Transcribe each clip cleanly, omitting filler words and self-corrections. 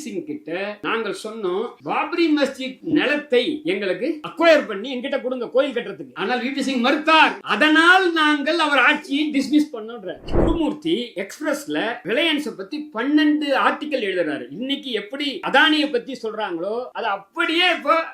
சிங் கிட்ட நாங்கள் சொன்னோம், பாபரி மஸ்ஜித் நிலத்தை எங்களுக்கு அக்வயர் பண்ணி என்கிட்ட கொடுங்க கோயில் கட்டுறதுக்கு. ஆனால் விபி சிங் மறுத்தார். அதனால் நாங்கள் அவர் ஆட்சியை டிஸ்மிஸ் பண்ணோன்ற. குருமூர்த்தி எக்ஸ்பிரஸ்ல ரிலையன்ஸ் பத்தி 12 ஆர்டிகல் எழுதுறாரு. இன்னைக்கு எப்படி அதானியை பத்தி சொல்றாங்களோ அது அப்படியே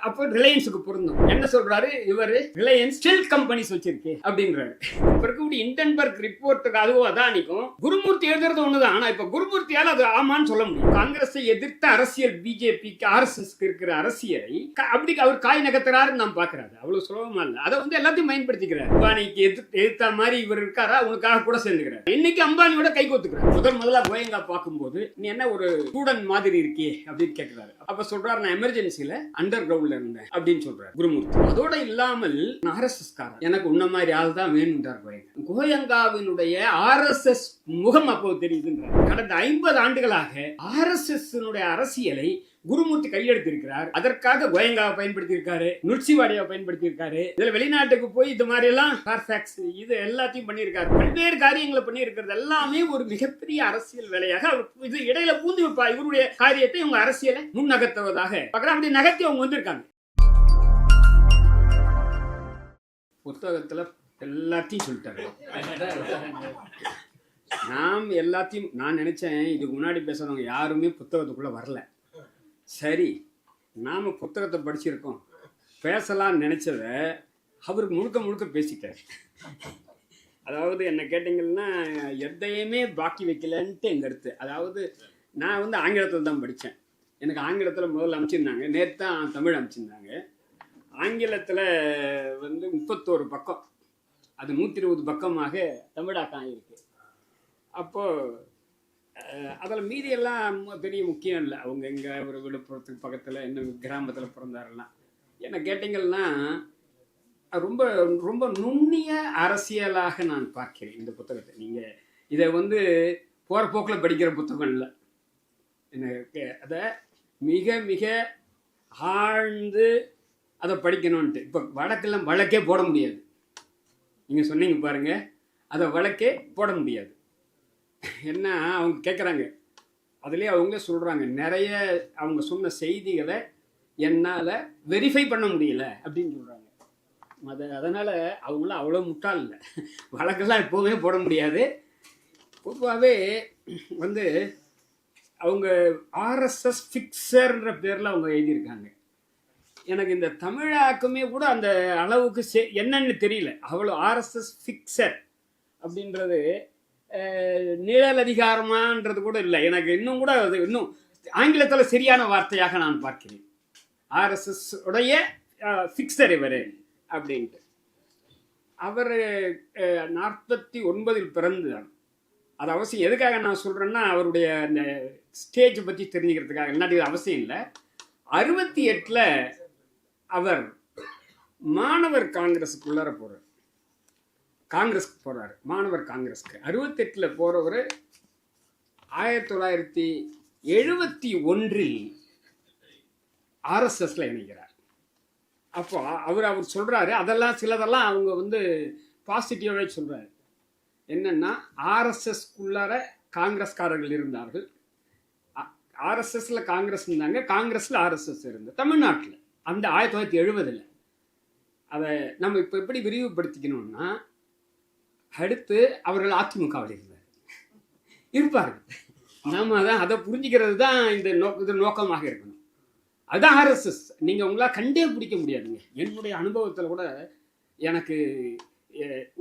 அப்போ ரிலையன்ஸுக்கு பொருந்தும். என்ன சொல்றாரு இவரு, ரிலையன்ஸ் ஸ்டில் கம்பெனிஸ் வச்சிருக்கு அப்படின்றாரு. இப்ப இருக்கக்கூடிய இண்டன்பர்க் ரிப்போர்ட்டுக்கு அதுவும் அதானிக்கும் குருமூர்த்தி எழுதுறது ஒண்ணுதான். ஆனா இப்ப குருமூர்த்தியால அது ஆமான்னு சொல்ல முடியும். காங்கிரஸை எதிர்த்த அரசியல் பிஜேபிக்கு ஆர்எஸ்எஸ்க்கு இருக்கிற அரசியலை அப்படி அவர் காய் நகர்த்துறாருன்னு நாம் பாக்குறாரு. அவ்வளவு சுலபமா இல்ல. அதை வந்து எல்லாத்தையும் பயன்படுத்திக்கிறார். அம்பானிக்கு எதிர்த்த மாதிரி இவர் இருக்காரா, உனக்காக கூட சேர்ந்துக்கிறார். இன்னைக்கு அம்பானியோட கை கோத்துக்கிறார். முதல்ல கோயங்கா பார்க்கும்போது நீ என்ன ஒரு ஸ்டூடெண்ட் மாதிரி இருக்கே அப்படின்னு கேட்கிறாரு. அப்ப சொல்றாரு, நான் எமர்ஜென்சில அண்டர் கிரவுண்ட்ல இருந்தேன் அப்படின்னு சொல்றாரு குருமூர்த்தி. அதோட இல்லாமல் ஆர்எஸ்எஸ் காரன் எனக்கு உன்ன மாதிரி ஆள் தான் வேணும்ன்றார் கோயங்கா. கோயங்காவினுடைய ஆர்எஸ்எஸ் முகம் அப்போ தெரியுதுன்றார். கடந்த 50 ஆண்டுகளாக ஆர்எஸ்எஸ் அரசியலை குருமூர்த்தி கையெடுத்திருக்கிறார். அதற்காக கோயங்காவை பயன்படுத்தி இருக்காரு, நுட்சிவாடியாவை பயன்படுத்தி இருக்காரு. இதுல வெளிநாட்டுக்கு போய் இது மாதிரி எல்லாம் இது எல்லாத்தையும் பண்ணியிருக்காரு. பல்வேறு காரியங்களை பண்ணி இருக்கிறது எல்லாமே ஒரு மிகப்பெரிய அரசியல் வேலையாக இது இடையில பூந்து இவருடைய காரியத்தை இவங்க அரசியலை முன்னகர்த்துவதாக அப்படி நகர்த்தி அவங்க வந்திருக்காங்க. புத்தகத்துல எல்லாத்தையும் சொல்லிட்டாரு. நான் நினைச்சேன் இதுக்கு முன்னாடி பேசுறவங்க யாருமே புத்தகத்துக்குள்ள வரல. சரி, நாம புத்தகத்தை படிச்சிருக்கோம், பேசலாம்னு நினைச்சத அவருக்கு முழுக்க பேசிட்டார். அதாவது என்ன கேட்டீங்கன்னா எதையுமே பாக்கி வைக்கலன்ட்டு எங்க கருத்து. அதாவது நான் வந்து ஆங்கிலத்தில் தான் படித்தேன். எனக்கு ஆங்கிலத்தில் முதல்ல அமைச்சிருந்தாங்க, நேற்று தான் தமிழ் அமைச்சிருந்தாங்க. ஆங்கிலத்தில் வந்து 31 பக்கம், அது 120 பக்கமாக தமிழாக்கம் ஆகியிருக்கு. அப்போது அதில் மீதியெல்லாம் பெரிய முக்கியம் இல்லை. அவங்க எங்கே ஒரு விழுப்புரத்துக்கு பக்கத்தில் என்ன கிராமத்தில் பிறந்தாரெல்லாம் என்ன கேட்டிங்கன்னா ரொம்ப ரொம்ப நுண்ணிய அரசியலாக நான் பார்க்கிறேன் இந்த புத்தகத்தை. நீங்கள் இதை வந்து போகிற போக்கில் படிக்கிற புத்தகம் இல்லை. எனக்கு அதை மிக மிக ஆழ்ந்து அதை படிக்கணும்ன்ட்டு. இப்போ வழக்கே போட முடியாது. நீங்கள் சொன்னீங்க பாருங்கள், அதை வழக்கே போட முடியாது. என்ன அவங்க கேட்குறாங்க, அதுலேயே அவங்களே சொல்கிறாங்க, நிறைய அவங்க சொன்ன செய்திகளை என்னால் வெரிஃபை பண்ண முடியல அப்படின்னு சொல்கிறாங்க. அதனால் அவங்களாம் அவ்வளோ முட்டாள் இல்லை. வழக்கெல்லாம் எப்போவுமே போட முடியாது. பொதுவாகவே வந்து அவங்க ஆர்எஸ்எஸ் ஃபிக்ஸர்ன்ற பேரில் அவங்க எழுதியிருக்காங்க. எனக்கு இந்த தமிழாக்குமே கூட அந்த அளவுக்கு என்னன்னு தெரியல. அவ்வளோ ஆர்எஸ்எஸ் ஃபிக்ஸர் அப்படின்றது நிழல் அதிகாரமான்றது கூட இல்லை. எனக்கு இன்னும் கூட அது இன்னும் ஆங்கிலத்தில் சரியான வார்த்தையாக நான் பார்க்கிறேன். ஆர்எஸ்எஸ் உடைய ஃபிக்ஸர் இவர் அப்படின்ட்டு. அவர் 49 பிறந்துதான். அது அவசியம். எதுக்காக நான் சொல்கிறேன்னா அவருடைய அந்த ஸ்டேஜை பற்றி தெரிஞ்சுக்கிறதுக்காக. இல்லாட்டி அவசியம் இல்லை. 68 அவர் மாணவர் காங்கிரஸுக்குள்ளார போகிறார். காங்கிரஸ்க்கு போகிறார், மாணவர் காங்கிரஸ்க்கு. 68 போகிறவர் 1971 ஆர்எஸ்எஸ்ல இணைகிறார். அப்போ அவர் சொல்கிறாரு, அதெல்லாம் சிலதெல்லாம் அவங்க வந்து பாசிட்டிவாகவே சொல்கிறாரு. என்னன்னா ஆர்எஸ்எஸ்க்குள்ளார காங்கிரஸ்காரர்கள் இருந்தார்கள், ஆர்எஸ்எஸ்ல காங்கிரஸ் இருந்தாங்க, காங்கிரஸ்ல ஆர்எஸ்எஸ் இருந்தது தமிழ்நாட்டில் அந்த 1970. அதை நம்ம இப்போ எப்படி விரிவுபடுத்திக்கணும்னா, அடுத்து அவர்கள் அதிமுகவில் இருப்பார்கள். நாம் அதை புரிஞ்சுக்கிறது தான் இந்த நோக்கமாக இருக்கணும். அதுதான் ஆர்எஸ்எஸ். நீங்கள் உங்களால் கண்டே பிடிக்க முடியாதுங்க. என்னுடைய அனுபவத்தில் கூட எனக்கு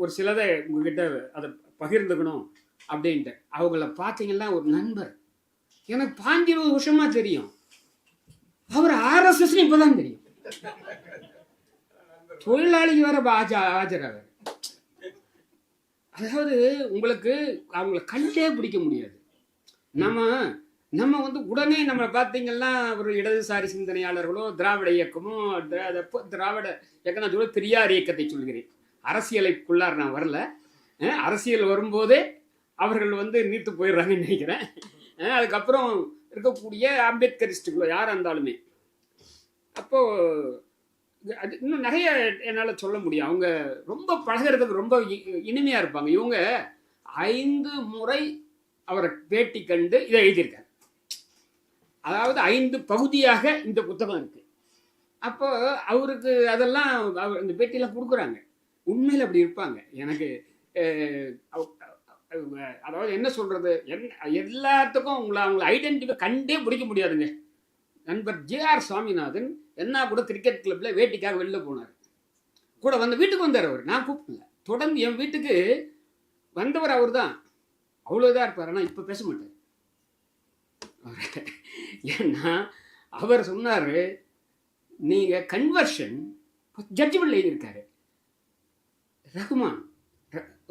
ஒரு சிலதை உங்ககிட்ட அதை பகிர்ந்துக்கணும் அப்படின்ட்டு. அவங்கள பார்த்தீங்கன்னா ஒரு நண்பர் எனக்கு 15-20 வருஷமா தெரியும். அவர் ஆர்எஸ்எஸ்ன்னு இப்போதான் தெரியும். தொழிலாளிக்கு வேற ஆஜராக. அதாவது உங்களுக்கு அவங்கள கண்டே பிடிக்க முடியாது. நம்ம வந்து உடனே நம்ம பார்த்தீங்கன்னா ஒரு இடதுசாரி சிந்தனையாளர்களோ திராவிட இயக்கமோ திராவிட இயக்கம், நான் பெரியார் இயக்கத்தை சொல்கிறேன். அரசியலைக்குள்ளார் நான் வரல. அரசியல் வரும்போதே அவர்கள் வந்து நீர்த்து போயிடுறாங்கன்னு நினைக்கிறேன். அதுக்கப்புறம் இருக்கக்கூடிய அம்பேத்கரிஸ்டுகளோ யாராக இருந்தாலுமே அப்போது அது இன்னும் நிறைய என்னால் சொல்ல முடியும். அவங்க ரொம்ப பழகிறதுக்கு ரொம்ப இனிமையாக இருப்பாங்க. இவங்க 5 முறை அவரை பேட்டி கண்டு இதை எழுதியிருக்காரு. அதாவது 5 பகுதியாக இந்த புத்தகம் இருக்கு. அப்போ அவருக்கு அதெல்லாம் இந்த பேட்டியெல்லாம் கொடுக்குறாங்க. உண்மையில் அப்படி இருப்பாங்க. எனக்கு அதாவது என்ன சொல்றது, எல்லாத்துக்கும் அவங்களை ஐடென்டிஃபை கண்டே பிடிக்க முடியாதுங்க. நண்பர் ஜே.ஆர். சுவாமிநாதன் என்ன கூட கிரிக்கெட் கிளப்ல வேட்டிக்காக வெளில போனார். கூட வந்து வீட்டுக்கு வந்தார் அவர். நான் கூப்பிடல. தொடர்ந்து என் வீட்டுக்கு வந்தவர் அவர் தான். அவ்வளோதான் இருப்பார். ஆனால் இப்போ பேச மாட்டார். ஏன்னா அவர் சொன்னார், நீங்கள் கன்வர்ஷன் ஜட்ஜ்மெண்ட் எழுதியிருக்காரு. ரகுமான்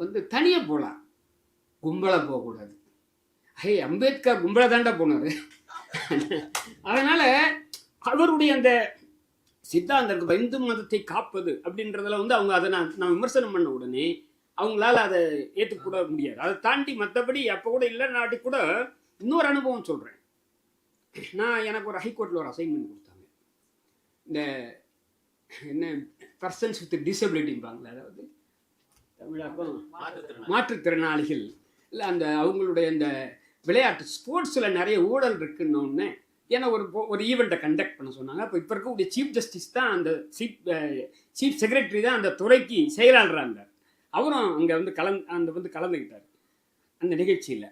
வந்து தனியாக போகலாம், கும்பலாக போகக்கூடாது. அம்பேத்கர் கும்பலாக தாண்டா போனார். அதனால் அவருடைய அந்த சித்தாந்தம் இந்து மதத்தை காப்பது அப்படின்றதுல வந்து அவங்க அதை நான் விமர்சனம் பண்ண உடனே அவங்களால அதை ஏற்றுக்கூட முடியாது. அதை தாண்டி மற்றபடி அப்போ கூட இல்லைனாட்டி கூட இன்னொரு அனுபவம் சொல்கிறேன். எனக்கு ஒரு ஹைகோர்ட்டில் ஒரு அசைன்மெண்ட் கொடுத்தாங்க. இந்த என்ன பர்சன்ஸ் வித் டிசபிலிட்டிம்பாங்களே, அதாவது தமிழாக்கம் மாற்றுத்திறனாளிகள் இல்லை, அந்த அவங்களுடைய இந்த விளையாட்டு ஸ்போர்ட்ஸில் நிறைய ஊழல் இருக்குன்னு ஏன்னா ஒரு ஈவெண்ட்டை கண்டக்ட் பண்ண சொன்னாங்க. அப்போ இப்போ இருக்கக்கூடிய சீஃப் ஜஸ்டிஸ் தான் அந்த சீஃப் செக்ரட்டரி தான் அந்த துறைக்கு செயலாளராக. அவரும் அங்கே வந்து கலந்துக்கிட்டார் அந்த நிகழ்ச்சியில்.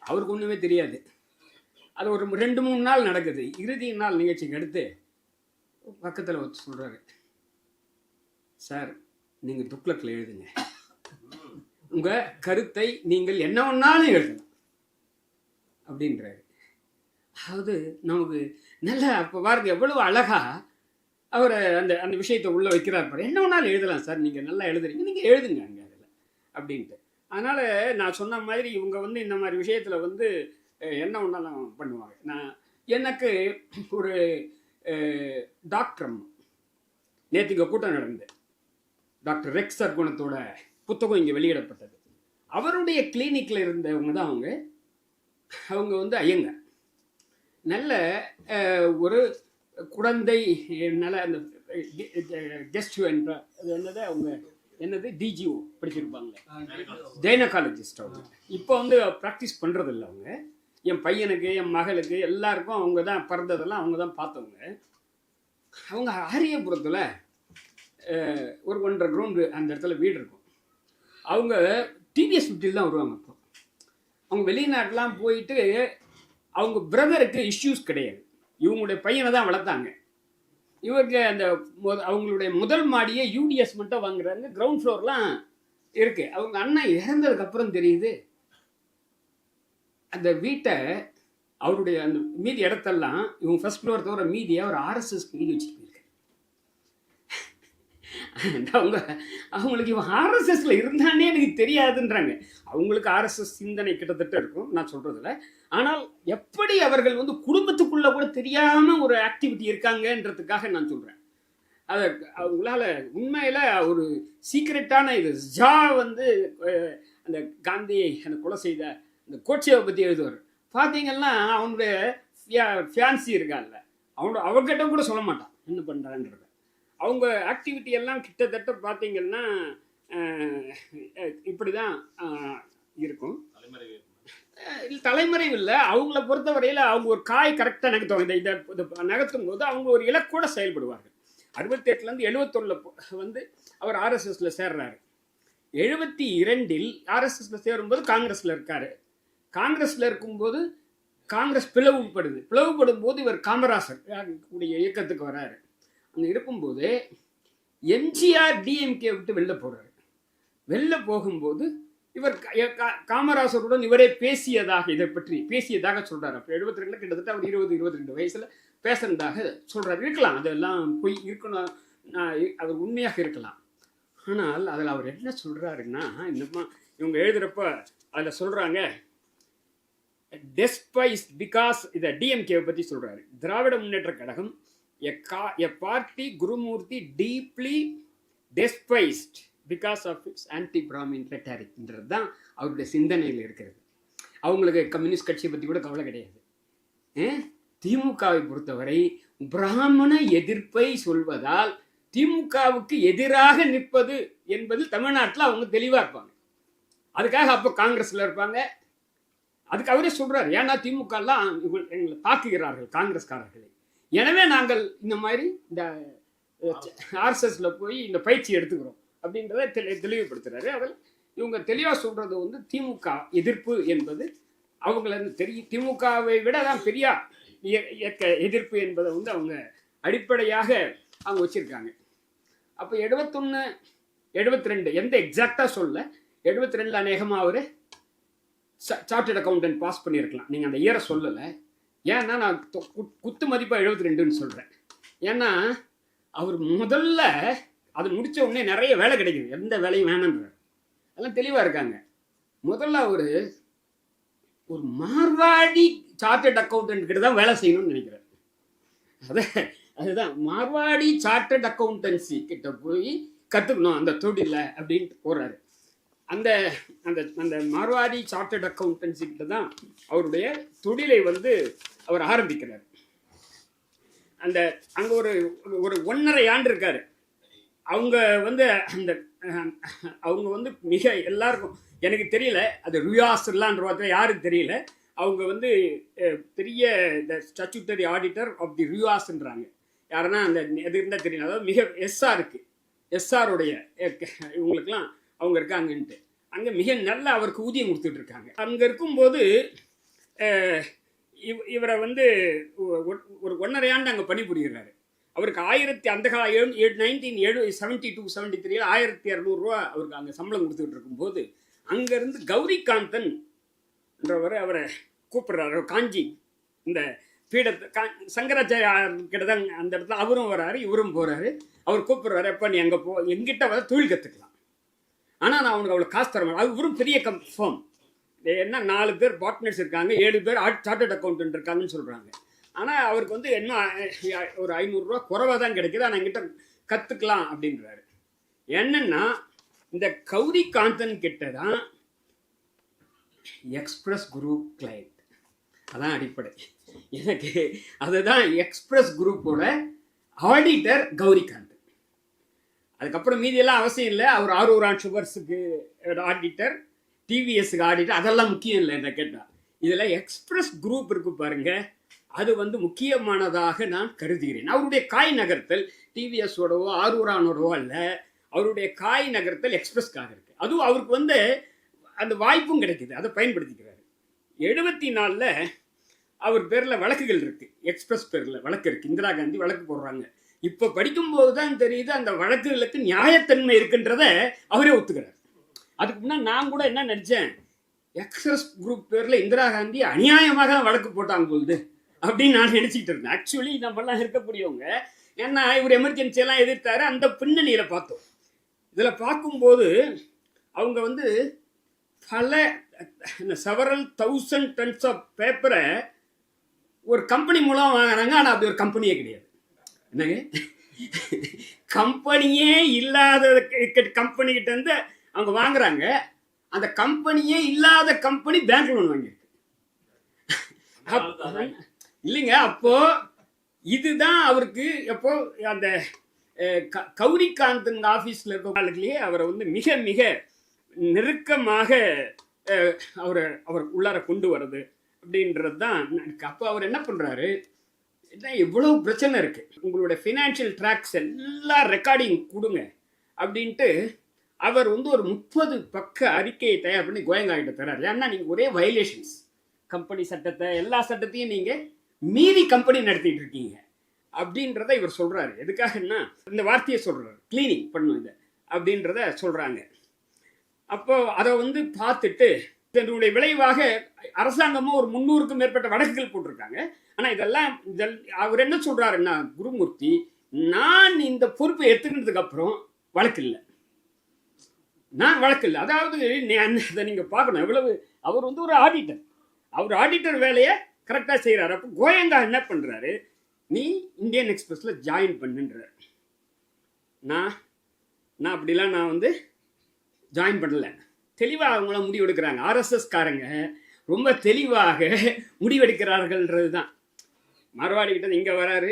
அவருக்கு ஒன்றுமே தெரியாது. அது ஒரு 2-3 நாள் நடக்குது. இறுதி நாள் நிகழ்ச்சிக்கு அடுத்து பக்கத்தில் வச்சு சொல்கிறாரு, சார் நீங்கள் துக்ளக்கில் எழுதுங்க, உங்கள் கருத்தை நீங்கள் என்ன ஒன்றாலும் எழுதலாம் அப்படின்றாரு. அதாவது நமக்கு நல்ல அப்போ பாருங்க எவ்வளவு அழகா அவரை அந்த விஷயத்தை உள்ள வைக்கிறார் பாரு. என்ன ஒன்றாலும் எழுதலாம் சார், நீங்கள் நல்லா எழுதுறீங்க, நீங்கள் எழுதுங்க அங்கே அதில் அப்படின்ட்டு. அதனால் நான் சொன்ன மாதிரி இவங்க வந்து இந்த மாதிரி விஷயத்தில் வந்து என்ன ஒன்றாலும் பண்ணுவாங்க. எனக்கு ஒரு டாக்டர் நேற்று இங்கே கூட்டம் நடந்தது. டாக்டர் ரெக்ஸ் சர்க்குணத்தோட புத்தகம் இங்கே வெளியிடப்பட்டது. அவருடைய கிளினிக்கில் இருந்தவங்க தான் அவங்க வந்து ஐயங்க நல்ல ஒரு குழந்தை நல்ல அந்த கெஸ்ட் என்ற என்னது அவங்க என்னது டிஜிஓ படிச்சிருப்பாங்களே, கைனகாலஜிஸ்ட். அவங்க இப்போ வந்து ப்ராக்டிஸ் பண்ணுறதில்ல. அவங்க என் பையனுக்கு என் மகளுக்கு எல்லாருக்கும் அவங்க தான் பிறந்ததெல்லாம் அவங்க தான் பார்த்தவங்க. அவங்க ஆரியபுரத்தில் ஒரு 1.5 கிரவுண்டு அந்த இடத்துல வீடு இருக்கும். அவங்க டிவிஎஸ் 50 தான் வருவாங்க. அப்போ அவங்க வெளிநாட்டெலாம் போயிட்டு அவங்க பிரதருக்கு இஷ்யூஸ் கிடையாது, இவங்களுடைய பையனை தான் வளர்த்தாங்க. இவருக்கு அந்த அவங்களுடைய முதல் மாடியை யூடிஎஸ் மட்டும் வாங்குறாங்க, கிரவுண்ட் ஃப்ளோர்லாம் இருக்குது. அவங்க அண்ணன் இறந்ததுக்கப்புறம் தெரியுது அந்த வீட்டை அவருடைய அந்த மீதி இடத்தெல்லாம் இவங்க ஃபர்ஸ்ட் ஃப்ளோர் தவிர மீதியை அவர் ஆர்எஸ்எஸ்க்கு மீதி வச்சுட்டு போயிருக்காரு. அவங்களுக்கு இவன் ஆர்எஸ்எஸ்ல இருந்தானே எனக்கு தெரியாதுன்றாங்க. அவங்களுக்கு ஆர்எஸ்எஸ் சிந்தனை கிட்டத்தட்ட இருக்கும், நான் சொல்றதுல. ஆனால் எப்படி அவர்கள் வந்து குடும்பத்துக்குள்ள கூட தெரியாம ஒரு ஆக்டிவிட்டி இருக்காங்கன்றதுக்காக நான் சொல்றேன். அதை அவங்களால உண்மையில ஒரு சீக்ரெட்டான இது ஜா வந்து அந்த காந்தியை அந்த கொலை செய்த அந்த கோட்சேவை பற்றி எழுதுவார். பார்த்தீங்கன்னா அவனுடைய ஃபியான்சி இருக்கான்ல, அவர்கிட்ட கூட சொல்ல மாட்டான் என்ன பண்ணுறான்றது. அவங்க ஆக்டிவிட்டி எல்லாம் கிட்டத்தட்ட பார்த்தீங்கன்னா இப்படி தான் இருக்கும். தலைமறைவு இல்லை, அவங்கள பொறுத்தவரையில் அவங்க ஒரு காய் கரெக்டாக நகர்த்துவாங்க. இதை நகர்த்தும் போது அவங்க ஒரு இலக்கோட செயல்படுவார்கள். 68லேருந்து 71 வந்து அவர் ஆர்எஸ்எஸ்ல சேர்றாரு. 72 ஆர்எஸ்எஸ்ல சேரும்போது காங்கிரஸ்ல இருக்காரு. காங்கிரஸ்ல இருக்கும்போது காங்கிரஸ் பிளவுபடும் போது இவர் காமராசர் கூடிய இயக்கத்துக்கு வர்றாரு. அங்கே இருக்கும்போது எம்ஜிஆர் டிஎம்கே விட்டு வெளில போறாரு. வெளில போகும்போது இவர் காமராசருடன் இவரே இதை பற்றி பேசியதாக சொல்றாரு. அப்போ 72 கிட்டத்தட்ட அவர் 22 வயசுல பேசுறதாக சொல்றாரு. இருக்கலாம், அதெல்லாம் போய் இருக்கணும், அது உண்மையாக இருக்கலாம். ஆனால் அதில் அவர் என்ன சொல்றாருன்னா, இன்னுமா இவங்க எழுதுறப்ப அதில் சொல்றாங்க, டெஸ்பைஸ்ட் பிகாஸ் இதை டிஎம்கேவை பற்றி சொல்றாரு. Dravida Munnetra Kazhagam a party Gurumurthy deeply despised because of its anti-Brahmin rhetoric என்றது தான் அவருடைய சிந்தனையில் இருக்கிறது. அவங்களுக்கு கம்யூனிஸ்ட் கட்சியை பற்றி கூட கவலை கிடையாது. திமுகவை பொறுத்தவரை பிராமண எதிர்ப்பை சொல்வதால் திமுகவுக்கு எதிராக நிற்பது என்பது தமிழ்நாட்டில் அவங்க தெளிவாக இருப்பாங்க. அதுக்காக அப்போ காங்கிரஸில் இருப்பாங்க, அதுக்கு அவரே சொல்றாரு, ஏன்னா திமுக எல்லாம் எங்களை தாக்குகிறார்கள் காங்கிரஸ்காரர்களை, எனவே நாங்கள் இந்த மாதிரி இந்த ஆர்எஸ்எஸ்ல போய் இந்த பயிற்சி எடுத்துக்கிறோம் அப்படின்றத தெளிவுபடுத்துறாரு. அதில் இவங்க தெளிவாக சொல்றது வந்து திமுக எதிர்ப்பு என்பது அவங்கள தெரியும், திமுகவை விட தான் பெரியார் இயக்க எதிர்ப்பு என்பதை வந்து அவங்க அடிப்படையாக அவங்க வச்சிருக்காங்க. அப்போ 71 72 எந்த எக்ஸாக்டாக சொல்ல 72 அநேகமாக அவர் சார்ட்டர்ட் அக்கௌண்டன்ட் பாஸ் பண்ணியிருக்கலாம். நீங்கள் அந்த இயரை சொல்லலை, ஏன்னா நான் குத்து மதிப்பாக 72ன்னு சொல்கிறேன். ஏன்னா அவர் முதல்ல அது முடித்த உடனே நிறைய வேலை கிடைக்குது, எந்த வேலையும் வேணுன்றார், அதெல்லாம் தெளிவாக இருக்காங்க. முதல்ல அவர் ஒரு மார்வாடி சார்ட்டர்ட் அக்கௌண்டன்ட் கிட்ட தான் வேலை செய்யணும்னு நினைக்கிறார். அதுதான் மார்வாடி சார்ட்டர்ட் அக்கௌண்டன்சி கிட்ட போய் கற்றுக்கணும் அந்த தொழில அப்படின்ட்டு போகிறாரு. அந்த அந்த அந்த மார்வாடி சார்ட்டர்ட் அக்கௌண்டன்சி கிட்ட தான் அவருடைய தொழிலை வந்து அவர் ஆரம்பிக்கிறார். அந்த அங்கே ஒரு ஒரு 1.5 ஆண்டு இருக்காரு. அவங்க வந்து அந்த அவங்க வந்து மிக எல்லாருக்கும் எனக்கு தெரியல, அது ரியாஸ்லான்ற யாருக்கு தெரியல, அவங்க வந்து பெரிய த ஸ்டாச்சுட்டரி ஆடிட்டர் ஆஃப் தி ரியாஸ்ன்றாங்க. யாருன்னா அந்த எது இருந்தால் தெரியல, அதாவது மிக எஸ்ஆருக்கு எஸ்ஆருடைய இவங்களுக்கெல்லாம் அவங்க இருக்காங்கன்ட்டு அங்கே மிக நல்ல அவருக்கு ஊதியம் கொடுத்துட்டு இருக்காங்க. அங்கே இருக்கும்போது இவரை வந்து ஒரு 1.5 ஆண்டு அங்கே பணிபுரிகிறாரு. அவருக்கு அந்த கால 1972 73 1200 ரூபா அவருக்கு அங்கே சம்பளம் கொடுத்துட்டு இருக்கும்போது அங்கேருந்து கௌரிகாந்தன் என்றவர் அவரை கூப்பிடுறாரு. காஞ்சி இந்த பீடத்தை சங்கராச்சாரிய கிட்ட தான் அந்த இடத்துல அவரும் வராரு, இவரும் போகிறாரு. அவர் கூப்பிடுறாரு, எப்போ நீ அங்கே எங்கிட்ட வர தொழில் கற்றுக்கலாம், ஆனால் நான் அவனுக்கு அவ்வளோ காசு தர மாட்டேன். இவரும் பெரிய ஃபார்ம், என்ன 4 பேர் பார்ட்னர்ஸ் இருக்காங்க, 7 பேர் சார்ட்டர்ட் அக்கௌண்டன்ட் இருக்காங்கன்னு சொல்கிறாங்க. ஆனால் அவருக்கு வந்து என்ன ஒரு 500 ரூபா குறைவாக தான் கிடைக்குது, ஆனால் என்கிட்ட கற்றுக்கலாம் அப்படின்றாரு. என்னன்னா இந்த கௌரிகாந்தன் கிட்ட தான் எக்ஸ்பிரஸ் குரூப் கிளைண்ட், அதான் அடிப்படை. எனக்கு அதுதான் எக்ஸ்பிரஸ் குரூப்போட ஆடிட்டர் கௌரிகாந்தன். அதுக்கப்புறம் மீதியெல்லாம் அவசியம் இல்லை. அவர் ஆரூரான் சுகர்ஸுக்கு ஆடிட்டர், டிவிஎஸ்க்கு ஆடிட்டர், அதெல்லாம் முக்கியம் இல்லை என்ன கேட்டால். இதில் எக்ஸ்பிரஸ் குரூப் இருக்கு பாருங்க, அது வந்து முக்கியமானதாக நான் கருதுகிறேன். அவருடைய காய் நகர்த்தல் டிவிஎஸோடவோ ஆரூரானோடவோ அல்ல, அவருடைய காய் நகர்த்தல் எக்ஸ்பிரஸ்க்காக இருக்கு. அதுவும் அவருக்கு வந்து அந்த வாய்ப்பும் கிடைக்குது, அதை பயன்படுத்திக்கிறாரு. 74 அவர் பேரில் வழக்குகள் இருக்கு, எக்ஸ்பிரஸ் பேரில் வழக்கு இருக்கு, இந்திரா காந்தி வழக்கு போடுறாங்க. இப்போ படிக்கும்போது தான் தெரியுது அந்த வழக்குகளுக்கு நியாயத்தன்மை இருக்குன்றத அவரே ஒத்துக்கிறார். அதுக்கு முன்னாடி நான் கூட என்ன நினைச்சேன், எக்ஸ்பிரஸ் குரூப் பேரில் இந்திரா காந்தி அநியாயமாக வழக்கு போட்டாங்க போகுது அப்படின்னு நான் நினைச்சிட்டு இருந்தேன். ஆக்சுவலி நம்மளாம் இருக்கக்கூடியவங்க, ஏன்னா இவர் எமர்ஜென்சி எல்லாம் எதிர்த்தாரு, அந்த பின்னணியில் பார்த்தோம். இதில் பார்க்கும்போது அவங்க வந்து பல several thousand tons ஆஃப் பேப்பரை ஒரு கம்பெனி மூலம் வாங்குறாங்க. ஆனால் அப்படி ஒரு கம்பெனியே கிடையாது. என்னங்க, கம்பெனியே இல்லாத கம்பெனிகிட்ட இருந்து அவங்க வாங்குறாங்க. அந்த கம்பெனியே இல்லாத கம்பெனி பேங்க் லோன் வாங்கியிருக்கு இல்லைங்க. அப்போ இதுதான் அவருக்கு எப்போ அந்த கௌரிகாந்தன் ஆஃபீஸில் இருக்கிறவர்களே அவரை வந்து மிக மிக நெருக்கமாக அவர் உள்ளார கொண்டு வர்றது அப்படின்றது தான். அப்போ அவர் என்ன பண்ணுறாரு, இவ்வளவு பிரச்சனை இருக்கு, உங்களுடைய ஃபினான்ஷியல் ட்ராக்ஸ் எல்லாம் ரெக்கார்டிங் கொடுங்க அப்படின்ட்டு அவர் வந்து ஒரு 30 பக்க அறிக்கையை தயார் பண்ணி கோயங்காகிட்ட தராரு. ஏன்னா நீங்கள் ஒரே வயலேஷன்ஸ், கம்பெனி சட்டத்தை எல்லா சட்டத்தையும் நீங்கள் மீறி கம்பெனி நடத்திட்டு இருக்கீங்க அப்படின்றத இவர் சொல்றாரு. எதுக்காகன்னா இந்த வார்த்தையை சொல்றாரு, கிளீனிங் பண்ணும் இதை அப்படின்றத சொல்றாங்க. அப்போ அதை வந்து பார்த்துட்டு இதனுடைய விளைவாக அரசாங்கமும் ஒரு 300க்கும் மேற்பட்ட வழக்குகள் போட்டிருக்காங்க. ஆனால் இதெல்லாம் அவர் என்ன சொல்றாருன்னா, குருமூர்த்தி, நான் இந்த பொறுப்பை எடுத்துக்கிட்டதுக்கு அப்புறம் வழக்கு இல்லை, நான் வழக்கு இல்லை. அதாவது அதை நீங்கள் பார்க்கணும் எவ்வளவு. அவர் வந்து ஒரு ஆடிட்டர், அவர் ஆடிட்டர் வேலையை கரெக்டாக செய்கிறாரு. அப்போ கோயங்கா என்ன பண்ணுறாரு, நீ இந்தியன் எக்ஸ்பிரஸில் ஜாயின் பண்ணுன்றார். நான் அப்படிலாம் நான் வந்து ஜாயின் பண்ணலை. தெளிவாக அவங்கள முடிவெடுக்கிறாங்க. ஆர்எஸ்எஸ்காரங்க ரொம்ப தெளிவாக முடிவெடுக்கிறார்கள்ன்றது தான். மார்வாடிக்கிட்ட இங்கே வராரு,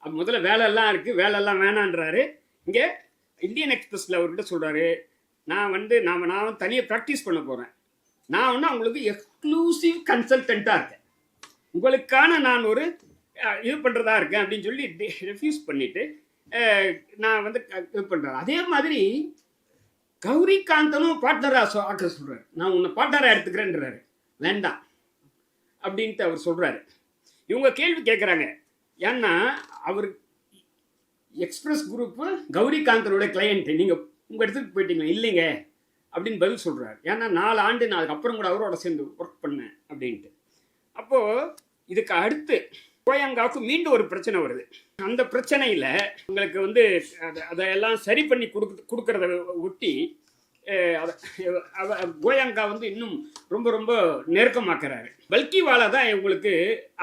முதல்ல வேலையெல்லாம் இருக்குது, வேலையெல்லாம் வேணான்றாரு. இங்கே இந்தியன் எக்ஸ்பிரஸில் அவர்கிட்ட சொல்கிறாரு, நான் வந்து தனியாக ப்ராக்டிஸ் பண்ண போகிறேன், நான் ஒன்று உங்களுக்கு எக்ஸ்க்ளூசிவ் கன்சல்டண்ட்டாக இருக்கேன், உங்களுக்கான நான் ஒரு இது பண்ணுறதா இருக்கேன் அப்படின்னு சொல்லி ரெஃப்யூஸ் பண்ணிவிட்டு நான் வந்து இது பண்ணுறேன். அதே மாதிரி கௌரிகாந்தனும் பார்ட்னராக ஆக்க சொல்கிறார். நான் உன்னை பார்ட்னராக எடுத்துக்கிறேன்றாரு. வேண்டாம் அப்படின்ட்டு அவர் சொல்கிறாரு. இவங்க கேள்வி கேட்குறாங்க. ஏன்னா அவர் எக்ஸ்பிரஸ் குரூப்பு கௌரிகாந்தனோட கிளையண்ட், நீங்கள் உங்கள் இடத்துக்கு போயிட்டீங்க இல்லைங்க அப்படின்னு பதில் சொல்கிறார். ஏன்னா 4 ஆண்டு நான் அதுக்கப்புறம் கூட அவரோட சேர்ந்து ஒர்க் பண்ணேன் அப்படின்ட்டு. அப்போது இதுக்கு அடுத்து கோயங்காவுக்கு மீண்டும் ஒரு பிரச்சனை வருது. அந்த பிரச்சனையில் உங்களுக்கு வந்து அதையெல்லாம் சரி பண்ணி கொடுக்கறத ஒட்டி கோயங்கா வந்து இன்னும் ரொம்ப ரொம்ப நெருக்கமாக்குறாரு. பல்கிவாலா தான் இவங்களுக்கு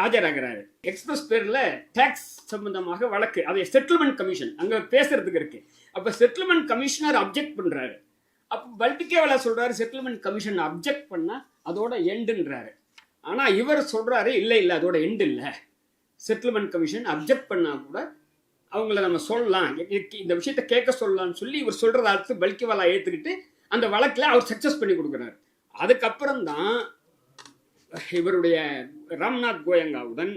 ஆஜராகிறாரு. எக்ஸ்பிரஸ் பேரில் டேக்ஸ் சம்பந்தமாக வழக்கு, அதை செட்டில்மெண்ட் கமிஷன் அங்கே பேசுறதுக்கு இருக்கு. அப்போ செட்டில்மெண்ட் கமிஷனர் அப்ஜெக்ட் பண்ணுறாரு. அப்போ பல்கிவாலா சொல்கிறாரு செட்டில்மெண்ட் கமிஷன் அப்ஜெக்ட் பண்ணால் அதோட எண்டுன்றாரு. ஆனால் இவர் சொல்கிறாரு இல்லை இல்லை அதோட எண்டு இல்லை, செட்டில்மெண்ட் கமிஷன் அப்ஜெக்ட் பண்ணால் கூட அவங்கள நம்ம சொல்லலாம், இந்த விஷயத்தை கேட்க சொல்லலாம்னு சொல்லி இவர் சொல்கிறத அடுத்து பல்கிவாலா ஏற்றுக்கிட்டு அந்த வழக்கில் அவர் சக்ஸஸ் பண்ணி கொடுக்குறாரு. அதுக்கப்புறம் தான் இவருடைய ராம்நாத் கோயங்காவுடன்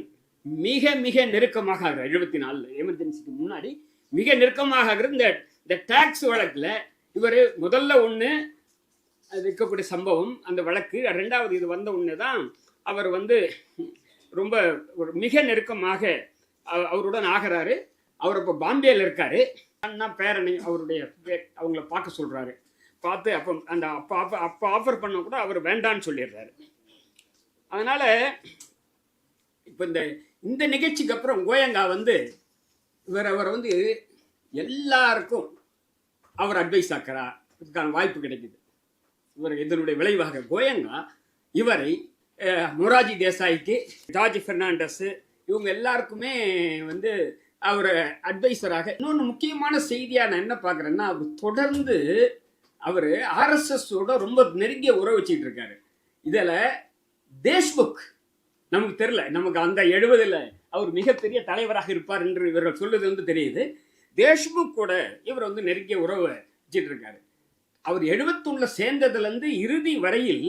மிக மிக நெருக்கமாக ஆகிறார். 74 எமர்ஜென்சிக்கு முன்னாடி மிக நெருக்கமாக ஆகிறது இந்த டேக்ஸ் வழக்கில். இவர் முதல்ல ஒன்று இருக்கக்கூடிய சம்பவம் அந்த வழக்கு, 2வது இது வந்த ஒன்று தான் அவர் வந்து ரொம்ப மிக நெருக்கமாக அவருடன் ஆகிறாரு. அவர் இப்போ பாம்பேயில் இருக்காரு. அண்ணா பேரணி அவருடைய அவங்கள பார்க்க சொல்கிறாரு. பார்த்து அப்போ அந்த அப்போ ஆஃபர் பண்ண கூட அவர் வேண்டான்னு சொல்லிடுறாரு. அதனால் இப்போ இந்த நிகழ்ச்சிக்கு அப்புறம் கோயங்கா வந்து அவரை வந்து எல்லாருக்கும் அவர் அட்வைஸ் ஆக்கிறா, இதுக்கான வாய்ப்பு கிடைக்குது. இதனுடைய விளைவாக கோயங்கா இவரை மொராஜி தேசாய்க்கு, ஜார்ஜ் பெர்னாண்டஸ் இவங்க எல்லாருக்குமே வந்து அவர் அட்வைசராக. இன்னொன்று முக்கியமான செய்தியாக நான் என்ன பார்க்குறேன்னா, அவர் தொடர்ந்து அவர் ஆர்எஸ்எஸோட ரொம்ப நெருங்கிய உறவு வச்சுக்கிட்டு இருக்காரு. இதில் தேஷ்முக் நமக்கு தெரியல, நமக்கு அந்த 70ல் அவர் மிகப்பெரிய தலைவராக இருப்பார் என்று இவர்கள் சொல்லுது வந்து தெரியுது. தேஷ்முக் கூட இவர் வந்து நெருங்கிய உறவை வச்சுட்டு இருக்காரு. அவர் 71 சேர்ந்ததுலேருந்து இறுதி வரையில்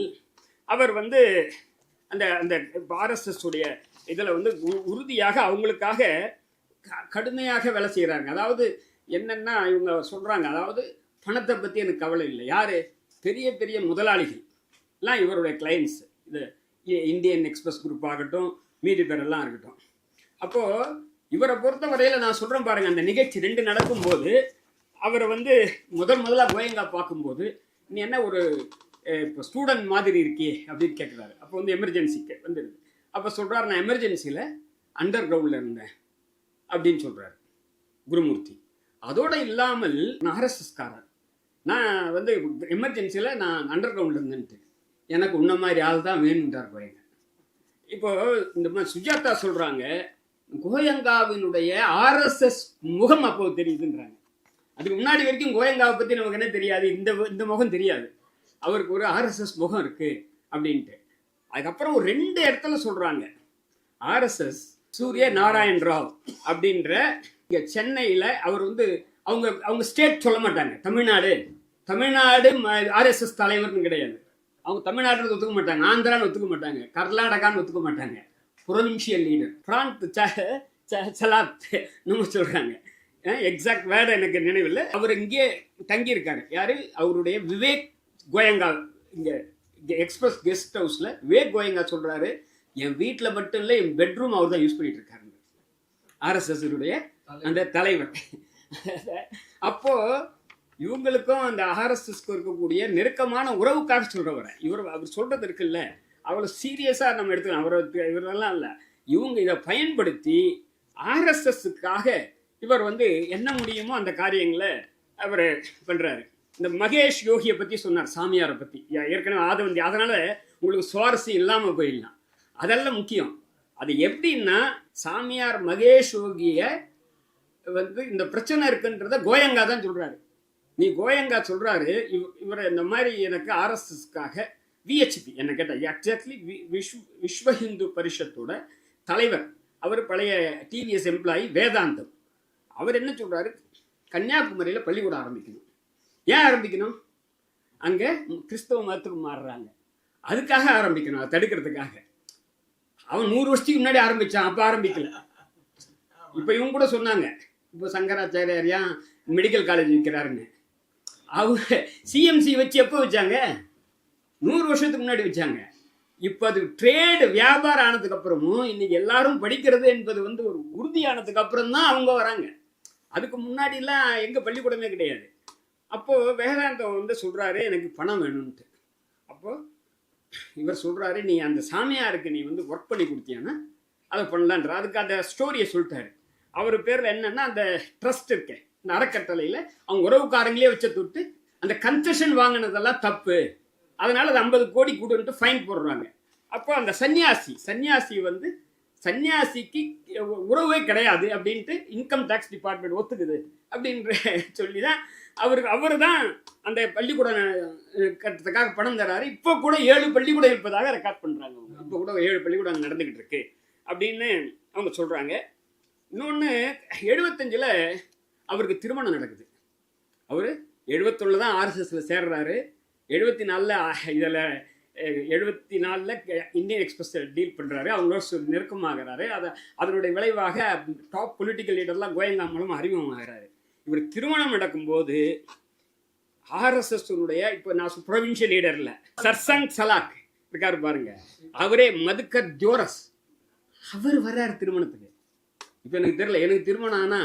அவர் வந்து அந்த அந்த ஆர்எஸ்எஸ் உடைய இதில் வந்து உறுதியாக அவங்களுக்காக கடுமையாக வேலை செய்கிறாங்க. அதாவது என்னென்னா இவங்க சொல்கிறாங்க, அதாவது பணத்தை பற்றி எனக்கு கவலை இல்லை, யார் பெரிய பெரிய முதலாளிகள்லாம் இவருடைய கிளைண்ட்ஸ், இது இந்தியன் எக்ஸ்பிரஸ் குரூப் ஆகட்டும் மீதி பேரெல்லாம் இருக்கட்டும். அப்போது இவரை பொறுத்த வரையில் நான் சொல்கிறேன் பாருங்கள், அந்த நிகழ்ச்சி 2 நடக்கும்போது அவரை வந்து முதலாக கோயங்கா பார்க்கும்போது நீ என்ன ஒரு இப்போ ஸ்டூடெண்ட் மாதிரி இருக்கே அப்படின்னு கேட்குறாரு. அப்போ வந்து எமர்ஜென்சிக்கு வந்துடுது. அப்போ சொல்கிறார் நான் எமர்ஜென்சியில் அண்டர் கிரவுண்டில் இருந்தேன் அப்படின்னு சொல்கிறார் குருமூர்த்தி. அதோடு இல்லாமல் நான் ஆர்எஸ்எஸ்காரர், நான் வந்து எமர்ஜென்சியில் நான் அண்டர் கிரவுண்டில் இருந்தேன்ட்டு எனக்கு உன்ன மாதிரி ஆள் தான் வேணுன்றார் கோயங்கா. இப்போது இந்த மாதிரி சுஜாதா சொல்கிறாங்க கோயங்காவினுடைய ஆர்எஸ்எஸ் முகம் அப்போது தெரியுதுன்றாங்க. அதுக்கு முன்னாடி வரைக்கும் கோயங்காவை பற்றி நமக்கு என்ன தெரியாது, இந்த முகம் தெரியாது, அவருக்கு ஒரு ஆர்எஸ்எஸ் முகம் இருக்குது அப்படின்ட்டு. அதுக்கப்புறம் ஒரு 2 இடத்துல சொல்கிறாங்க ஆர்எஸ்எஸ் சூரிய நாராயண் ராவ் அப்படின்ற இங்கே சென்னையில் அவர் வந்து அவங்க ஸ்டேட் சொல்ல மாட்டாங்க, தமிழ்நாடு ஆர்எஸ்எஸ் தலைவர்னு கிடையாது. அவங்க தமிழ்நாட்டில் ஒத்துக்க மாட்டாங்க, ஆந்திரான்னு ஒத்துக்க மாட்டாங்க, கர்நாடகான்னு ஒத்துக்க மாட்டாங்க. ப்ரொவின்ஷியல் லீடர் பிராந்த் சலாத் நம்ம சொல்கிறாங்க, எக்ஸாக்ட் வேர்டு எனக்கு நினைவில். அவர் இங்கே தங்கியிருக்காரு. யார்? அவருடைய விவேக் கோயங்கா இங்கே எக்ஸ்பிரஸ் கெஸ்ட் ஹவுஸில் விவேக் கோயங்கா சொல்கிறாரு, என் வீட்டில் மட்டும் இல்லை என் பெட்ரூம் அவர் தான் யூஸ் பண்ணிட்டு இருக்காரு ஆர்எஸ்எஸ்னுடைய அந்த தலைவர். அப்போது இவங்களுக்கும் அந்த ஆர்எஸ்எஸ்க்கு இருக்கக்கூடிய நெருக்கமான உறவுக்காக சொல்கிறவரை அவர் சொல்கிறது இருக்குல்ல, அவ்வளோ சீரியஸாக நம்ம எடுத்துக்கலாம். இவரெல்லாம் இல்லை, இவங்க இதை பயன்படுத்தி ஆர்எஸ்எஸ்ஸுக்காக இவர் வந்து என்ன முடியுமோ அந்த காரியங்களை அவர் பண்ணுறாரு. இந்த மகேஷ் யோகியை பற்றி சொன்னார், சாமியாரை பற்றி ஏற்கனவே ஆதவந்தி. அதனால் உங்களுக்கு சுவாரஸ்யம் இல்லாமல் போயிடலாம், அதெல்லாம் முக்கியம். அது எப்படின்னா சாமியார் மகேஷ் யோகியை வந்து இந்த பிரச்சனை இருக்குன்றத கோயங்கா தான் சொல்கிறாரு. நீ கோயங்கா சொல்கிறாரு இவரை இந்த மாதிரி எனக்கு ஆர்எஸ்எஸ்க்காக விஹெச்பி என்ன கேட்டால் எக்ஸாக்ட்லி விஸ்வ ஹிந்து பரிஷத்தோட தலைவர், அவர் பழைய டிவிஎஸ் எம்ப்ளாயி வேதாந்தம். அவர் என்ன சொல்கிறாரு, கன்னியாகுமரியில் பள்ளிக்கூடம் ஆரம்பிக்கணும். ஏன் ஆரம்பிக்கணும்? அங்கே கிறிஸ்தவ மதத்துக்கு மாறுறாங்க, அதுக்காக ஆரம்பிக்கணும், அதை தடுக்கிறதுக்காக. அவன் 100 வருஷத்துக்கு முன்னாடி ஆரம்பிச்சான், அப்ப ஆரம்பிக்கல. இப்ப இவங்க கூட சொன்னாங்க, இப்போ சங்கராச்சாரியா மெடிக்கல் காலேஜ் வைக்கிறாருன்னு. அவங்க சிஎம்சி வச்சு எப்போ வச்சாங்க? 100 வருஷத்துக்கு முன்னாடி வச்சாங்க. இப்போ அது ட்ரேடு வியாபாரம் ஆனதுக்கு அப்புறமும் இன்னைக்கு எல்லாரும் படிக்கிறது என்பது வந்து ஒரு உறுதியானதுக்கு அப்புறம் தான் அவங்க வராங்க. அதுக்கு முன்னாடிலாம் எங்க பள்ளிக்கூடமே கிடையாது. அப்போ வேதாந்தம் வந்து சொல்றாரு, எனக்கு பணம் வேணும்ட்டு. அப்போ இவர் சொல்றாரு, நீ அந்த சாமியாருக்கு நீ வந்து ஒர்க் பண்ணி கொடுத்தியானா அதை பண்ணலான்ற. அதுக்கு அந்த ஸ்டோரியை சொல்லிட்டாரு. அவர் பேர்ல என்னன்னா, அந்த ட்ரஸ்ட் இருக்கேன், இந்த அறக்கட்டளையில அவங்க உறவுக்காரங்களே வச்ச தொட்டு அந்த கன்செஷன் வாங்கினதெல்லாம் தப்பு, அதனால அது 50 கோடி கொடுன்ட்டு ஃபைன் போடுறாங்க. அப்போ அந்த சன்னியாசி வந்து சன்னியாசிக்கு உறவே கிடையாது அப்படின்ட்டு இன்கம் டேக்ஸ் டிபார்ட்மெண்ட் ஒத்துக்குது அப்படின்ற சொல்லி தான் அவர் தான் அந்த பள்ளிக்கூடம் கட்டுறதுக்காக பணம் தராரு. இப்போ கூட 7 பள்ளிக்கூடம் இருப்பதாக ரெக்கார்ட் பண்றாங்க. இப்போ கூட 7 பள்ளிக்கூடம் நடந்துகிட்டு இருக்கு அப்படின்னு அவங்க சொல்றாங்க. இன்னொன்று, 75ல் அவருக்கு திருமணம் நடக்குது. அவர் 71 தான் ஆர்எஸ்எஸ்ல சேர்றாரு. 74 இதில் 74 இந்தியன் எக்ஸ்பிரஸ் டீல் பண்ணுறாரு, அவங்களோட நெருக்கமாகறாரு. அதனுடைய விளைவாக டாப் பொலிட்டிக்கல் லீடர்லாம் கோயங்கா மூலம் அறிமுகமாகிறாரு. இவர் திருமணம் நடக்கும்போது ஆர்எஸ்எஸ்னுடைய, இப்போ நான் ப்ரொவின்ஷியல் லீடர்ல சர்சங் சலாக் இருக்காரு பாருங்க, அவரே மதுக்கர் ஜோரஸ், அவர் வர்றாரு திருமணத்துக்கு. இப்போ எனக்கு தெரியல, எனக்கு திருமணம் ஆனா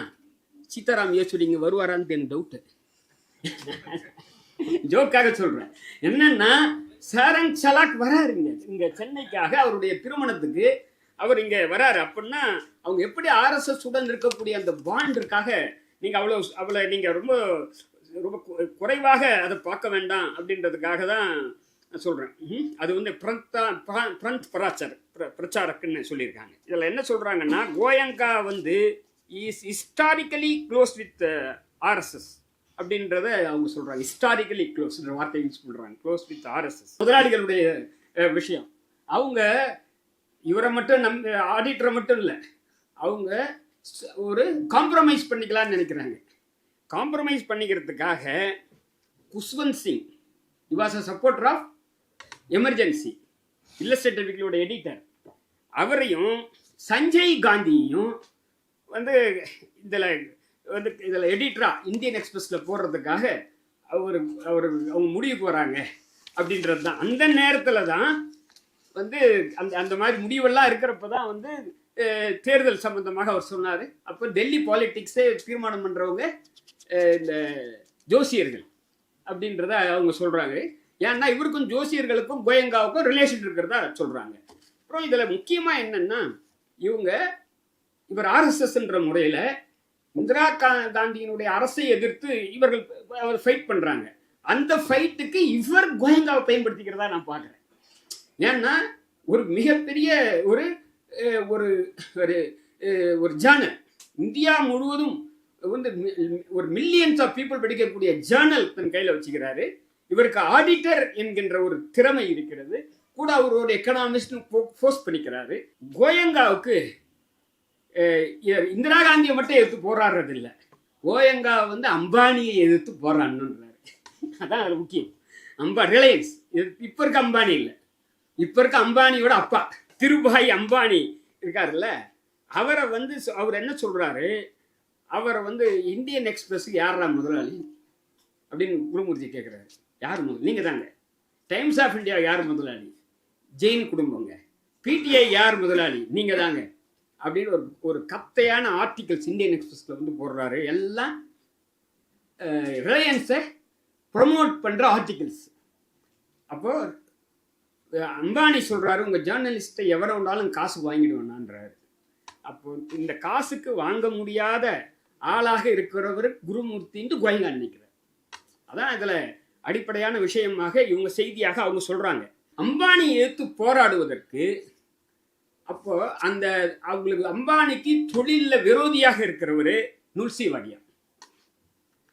சீதாராம் யேச்சூரி இங்கே வருவாரான்னு எனக்கு டவுட்டு. ஜோக்காக சொல்றேன். என்னன்னா, சரங் சலாக் வராருங்க இங்க சென்னைக்காக அவருடைய திருமணத்துக்கு. அவர் இங்க வராரு அப்படின்னா அவங்க எப்படி ஆர்எஸ்எஸ் உடன் இருக்கக்கூடிய அந்த பாண்டிற்காக நீங்க அவ்வளோ நீங்க ரொம்ப ரொம்ப குறைவாக அதை பார்க்க வேண்டாம் அப்படின்றதுக்காக தான் சொல்றேன். அது வந்து பிரந்த் பிரச்சாரக்குன்னு சொல்லியிருக்காங்க. இதுல என்ன சொல்றாங்கன்னா, கோயங்கா வந்து is historically close with RSS அப்படின்றத அவங்க சொல்றாங்க. ஹிஸ்டாரிக்கலி க்ளோஸ்ன்ற வார்த்தையை யூஸ் பண்றாங்க, க்ளோஸ் வித் ஆர்எஸ்எஸ். முதலாளிகளுடைய விஷயம். அவங்க இவரை மட்டும் ஆடிட்டரை மட்டும் இல்லை, அவங்க ஒரு காம்ப்ரமைஸ் பண்ணிக்கலாம்னு நினைக்கிறாங்க. காம்ப்ரமைஸ் பண்ணிக்கிறதுக்காக Khushwant Singh, he was a supporter of Emergency Illustrated வீக்லியோட எடிட்டர், அவரையும் சஞ்சய் காந்தியையும் வந்து இதில் எடிட்டரா இந்தியன் எக்ஸ்பிரஸ்ல போடுறதுக்காக அவங்க முடிவு போறாங்க அப்படின்றது தான். அந்த நேரத்தில் தான் வந்து அந்த மாதிரி முடிவெல்லாம் இருக்கிறப்ப தான் வந்து தேர்தல் சம்பந்தமாக அவர் சொன்னார். அப்போ டெல்லி பாலிட்டிக்ஸே தீர்மானம் பண்ணுறவங்க இந்த ஜோசியர்கள் அப்படின்றத அவங்க சொல்கிறாங்க. ஏன்னா இவருக்கும் ஜோசியர்களுக்கும் கோயங்காவுக்கும் ரிலேஷன் இருக்கிறதா சொல்கிறாங்க. அப்புறம் இதில் முக்கியமாக என்னென்னா, இவர் ஆர்எஸ்எஸ்ன்ற முறையில் இந்திரா காந்தியினுடைய அரசை எதிர்த்து அவர் ஃபைட் பண்ணுறாங்க. அந்த ஃபைட்டுக்கு இவர் கோயங்காவை பயன்படுத்திக்கிறதா நான் பார்க்குறேன். ஏன்னா ஒரு மிகப்பெரிய ஒரு ஒரு ஒரு ஜேர்னல், இந்தியா முழுவதும் வந்து ஒரு மில்லியன்ஸ் ஆஃப் பீப்புள் படிக்கக்கூடிய ஜேர்னல் தன் கையில் வச்சுக்கிறாரு. இவருக்கு ஆடிட்டர் என்கின்ற ஒரு திறமை இருக்கிறது, கூட அவரோட எக்கனாமிஸ்ட் ஃபோர்ஸ் பண்ணிக்கிறாரு. கோயங்காவுக்கு இந்திரா காந்தியை மட்டும் எதிர்த்து போராடுறது இல்லை, கோயங்கா வந்து அம்பானியை எதிர்த்து போராடணுன்றாரு. அதான் அது முக்கியம். ரிலையன்ஸ் இப்ப இருக்க அம்பானி இல்லை, இப்ப இருக்க அம்பானியோட அப்பா திருபாய் அம்பானி இருக்காருல்ல, அவரை வந்து அவர் என்ன சொல்றாரு, அவரை வந்து இந்தியன் எக்ஸ்பிரஸுக்கு யாரா முதலாளி அப்படின்னு குருமூர்த்தி கேட்குறாரு. யார் முதல்? நீங்கள் தாங்க. டைம்ஸ் ஆஃப் இந்தியா யார் முதலாளி? ஜெயின் குடும்பங்க. பிடிஐ யார் முதலாளி? நீங்கள் தாங்க அப்படின்னு ஒரு கத்தையான ஆர்டிகல்ஸ் இந்தியன் எக்ஸ்பிரஸ்ல வந்து போடுறாரு. எல்லாம் ரிலையன்ஸை ப்ரொமோட் பண்ணுற ஆர்டிகல்ஸ். அப்போ அம்பானி சொல்றாரு, உங்க ஜேர்னலிஸ்ட்டை எவரை வேண்டாலும் காசு வாங்கிடுவேனான்றாரு. அப்போ இந்த காசுக்கு வாங்க முடியாத ஆளாக இருக்கிறவர் குருமூர்த்தின்னு கோயங்கா நினைக்கிறார். அதான் இதுல அடிப்படையான விஷயமாக இவங்க செய்தியாக அவங்க சொல்றாங்க. அம்பானி எதிர்த்து போராடுவதற்கு அப்போ அந்த அவங்களுக்கு அம்பானிக்கு தொழில விரோதியாக இருக்கிறவரு நுல்சி வாடியா.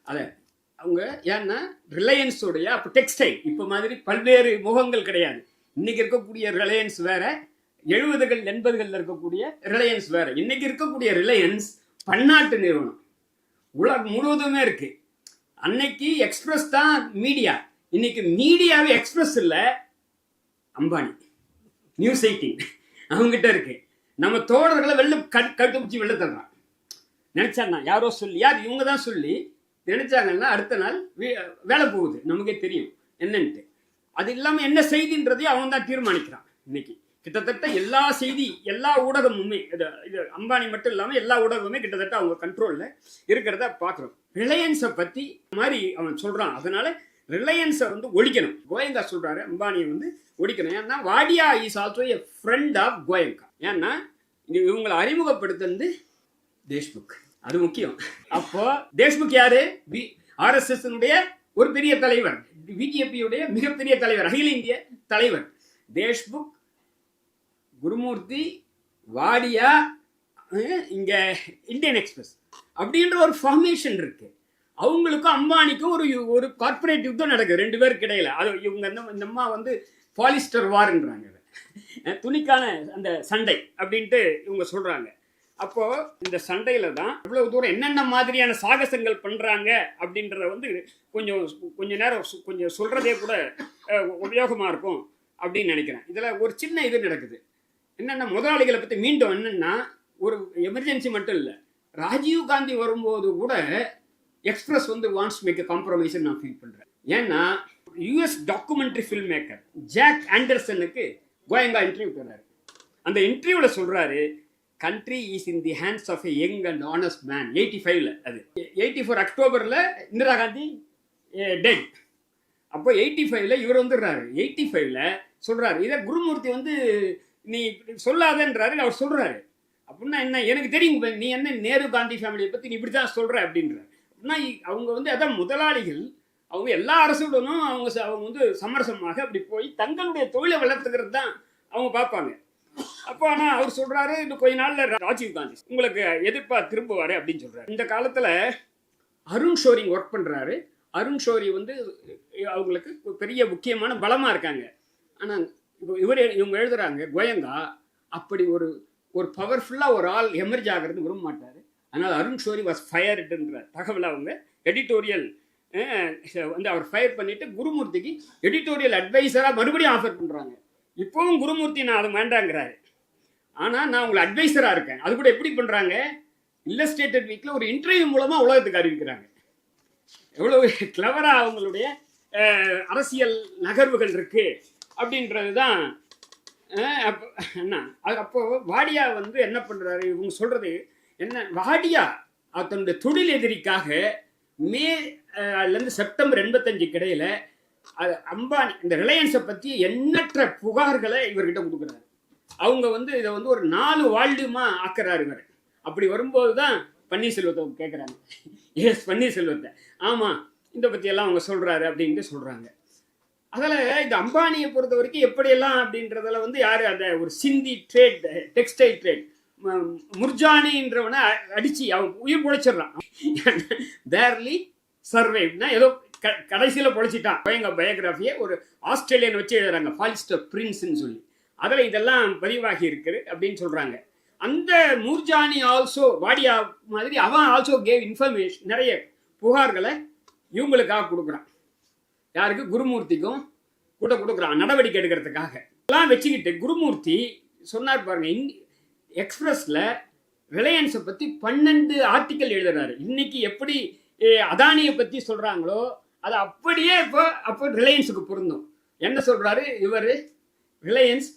அத அவங்க ஏன்னா ரிலையன்ஸோடைய அப்போ டெக்ஸ்டைல் இப்போ மாதிரி பல்வேறு முகங்கள் கிடையாது. இன்னைக்கு இருக்கக்கூடிய ரிலையன்ஸ் வேற, 70கள் 80கள் இருக்கக்கூடிய ரிலையன்ஸ் வேற. இன்னைக்கு இருக்கக்கூடிய ரிலையன்ஸ் பன்னாட்டு நிறுவனம், உலகம் முழுவதுமே இருக்கு. அன்னைக்கு எக்ஸ்பிரஸ் தான் மீடியா, இன்னைக்கு மீடியாவே எக்ஸ்பிரஸ் இல்லை, அம்பானி நியூஸ் 18 அவங்ககிட்ட இருக்கு. நம்ம தோழர்களை கட்டுப்பிடிச்சி வெளில தள்ளுறான். நினைச்சாங்க யாரோ சொல்லி, யார் இவங்க தான் சொல்லி நினைச்சாங்கன்னா அடுத்த நாள் வேலை போகுது, நமக்கே தெரியும் என்னன்ட்டு. அது இல்லாமல் என்ன செய்தின்றதையும் அவன் தான் தீர்மானிக்கிறான். இன்னைக்கு கிட்டத்தட்ட எல்லா செய்தி, எல்லா ஊடகமுமே, இது அம்பானி மட்டும் இல்லாமல் எல்லா ஊடகமுமே கிட்டத்தட்ட அவங்க கண்ட்ரோலில் இருக்கிறத பார்க்குறோம். ரிலையன்ஸை பற்றி மாதிரி அவன் சொல்கிறான். அதனால ரிலையன்ஸை வந்து ஒழிக்கணும். கோயங்கா சொல்கிறாரு அம்பானியை வந்து ஒழிக்கணும். ஏன்னா Wadia is also a friend of Goenka. ஏன்னா இவங்களை அறிமுகப்படுத்துறது தேஷ்முக், அது முக்கியம். அப்போ தேஷ்முக் யாரு? RSS ஒரு பெரிய தலைவர், பிஜேபியுடைய மிகப்பெரிய தலைவர், அகில இந்திய தலைவர். தேஷ்முக், குருமூர்த்தி, வாடியா, இங்க இந்தியன் எக்ஸ்பிரஸ் அப்படின்ற ஒரு ஃபார்மேஷன் இருக்கு. அவங்களுக்கும் அம்பானிக்கும் ஒரு கார்பரேட் யுத்தம் நடக்குது ரெண்டு பேருக்கு இடையில. அது இவங்க இந்த அம்மா வந்து பாலிஸ்டர் வார்ன்றாங்க, துணிக்கான அந்த சண்டை அப்படின்ட்டு இவங்க சொல்றாங்க. அப்போ இந்த சண்டையில தான் இவ்வளவு தூரம் என்னென்ன மாதிரியான சாகசங்கள் பண்றாங்க அப்படின்றத வந்து கொஞ்ச நேரம் கொஞ்சம் சொல்றதே கூட உபயோகமா இருக்கும் அப்படின்னு நினைக்கிறேன். இதுல ஒரு சின்ன இது நடக்குது. என்னென்ன முதலாளிகளை பற்றி மீண்டும் என்னென்னா, ஒரு எமர்ஜென்சி மட்டும் இல்லை, ராஜீவ் காந்தி வரும்போது கூட எக்ஸ்பிரஸ் வந்து வாண்ட்ஸ் மேக் காம்ப்ரமைஸ் நான் ஃபீல் பண்ணுறேன். ஏன்னா US documentary film maker Jack ஆண்டர்சனுக்கு கோயங்கா இன்டர்வியூ தர்றாரு. அந்த இன்டர்வியூவில் சொல்கிறாரு, country is in the hands of a young and honest man. 85 அது 84 அக்டோபரில் இந்திரா காந்தி டெட். அப்போ 85 இவர் வந்துடுறாரு. 85 சொல்கிறாரு, இதை குருமூர்த்தி வந்து நீ சொல்லாதன்றாரு. அவர் சொல்றாரு, அப்படின்னா என்ன, எனக்கு தெரியும் நீ என்ன நேரு காந்தி ஃபேமிலியை பத்தி நீ இப்படிதான் சொல்ற அப்படின்றாரு. அப்படின்னா அவங்க வந்து அதான் முதலாளிகள், அவங்க எல்லா அரசுடனும் அவங்க வந்து சமரசமாக அப்படி போய் தங்களுடைய தொழிலை வளர்த்துக்கிறது தான் அவங்க பார்ப்பாங்க. அப்போ ஆனா அவர் சொல்றாரு, இன்னும் கொஞ்ச நாள்ல ராஜீவ் காந்தி உங்களுக்கு எதிர்ப்பா திரும்புவாரு அப்படின்னு சொல்றாரு. இந்த காலத்துல அருண் ஷோரி ஒர்க் பண்றாரு. அருண் ஷோரி வந்து அவங்களுக்கு பெரிய முக்கியமான பலமா இருக்காங்க. ஆனா இவங்க எழுதுறாங்க, கோயங்கா அப்படி ஒரு பவர்ஃபுல்லாக ஒரு ஆள் எமர்ஜ் ஆகிறது விரும்ப மாட்டார். அதனால் அருண் ஷோரி வாஸ் ஃபயர்டுன்ற தகவலை அவங்க எடிட்டோரியல் வந்து அவர் ஃபயர் பண்ணிட்டு குருமூர்த்திக்கு எடிட்டோரியல் அட்வைசராக மறுபடியும் ஆஃபர் பண்ணுறாங்க. இப்போவும் குருமூர்த்தி நான் அது வேண்டாங்கிறாரு. ஆனால் நான் உங்களை அட்வைசராக இருக்கேன். அது கூட எப்படி பண்ணுறாங்க, இல்லஸ்ட்ரேட்டட் வீக்கில் ஒரு இன்டர்வியூ மூலமாக உலகத்துக்கு அறிவிக்கிறாங்க. எவ்வளவு கிளவராக அவங்களுடைய அரசியல் நகர்வுகள் இருக்கு அப்படின்றது தான். என்ன அப்போ வாடியா வந்து என்ன பண்றாரு, இவங்க சொல்றது என்ன, வாடியா தன்னுடைய தொழில் எதிரிக்காக மேலேருந்து செப்டம்பர் 85 இடையில அம்பானி இந்த ரிலையன்ஸை பற்றி எண்ணற்ற புகார்களை இவர்கிட்ட கொடுக்குறாரு. அவங்க வந்து இதை வந்து ஒரு 4 வால்யூமா ஆக்குறாரு இவர். அப்படி வரும்போது தான் பன்னீர்செல்வத்தை கேட்குறாங்க, எஸ் பன்னீர்செல்வத்தை, ஆமாம் இந்த பற்றியெல்லாம் அவங்க சொல்கிறாரு அப்படின்ட்டு சொல்கிறாங்க. அதில் இந்த அம்பானியை பொறுத்த வரைக்கும் எப்படியெல்லாம் அப்படின்றதுல வந்து யார் அந்த ஒரு சிந்தி ட்ரேட், டெக்ஸ்டைல் ட்ரேட், முர்ஜானின்றவனை அடித்து அவன் உயிர் பொழைச்சிடறான். பேர்லி சர்வைவ்னா ஏதோ கடைசியில் பொழைச்சிட்டான். கோயங்கா பயோகிராஃபியை ஒரு ஆஸ்திரேலியன் வச்சு எழுதுறாங்க, பாலிஸ்டர் பிரின்ஸ்ன்னு சொல்லி. அதில் இதெல்லாம் பதிவாகி இருக்குது அப்படின்னு சொல்கிறாங்க. அந்த முர்ஜானி ஆல்சோ வாடியா மாதிரி அவன் ஆல்சோ கேவ் இன்ஃபர்மேஷன், நிறைய புகார்களை இவங்களுக்காக கொடுக்குறான். யாருக்கு, குருமூர்த்திக்கும் கூட கொடுக்குறான் நடவடிக்கை எடுக்கிறதுக்காக. எல்லாம் வச்சுக்கிட்டு குருமூர்த்தி சொன்னார் பாருங்க, எக்ஸ்பிரஸ்ல ரிலையன்ஸை பற்றி 12 ஆர்டிக்கல் எழுதுறாரு. இன்னைக்கு எப்படி அதானியை பற்றி சொல்றாங்களோ அது அப்படியே அப்போ ரிலையன்ஸுக்கு பொருந்தும். என்ன சொல்றாரு இவர், ரிலையன்ஸ்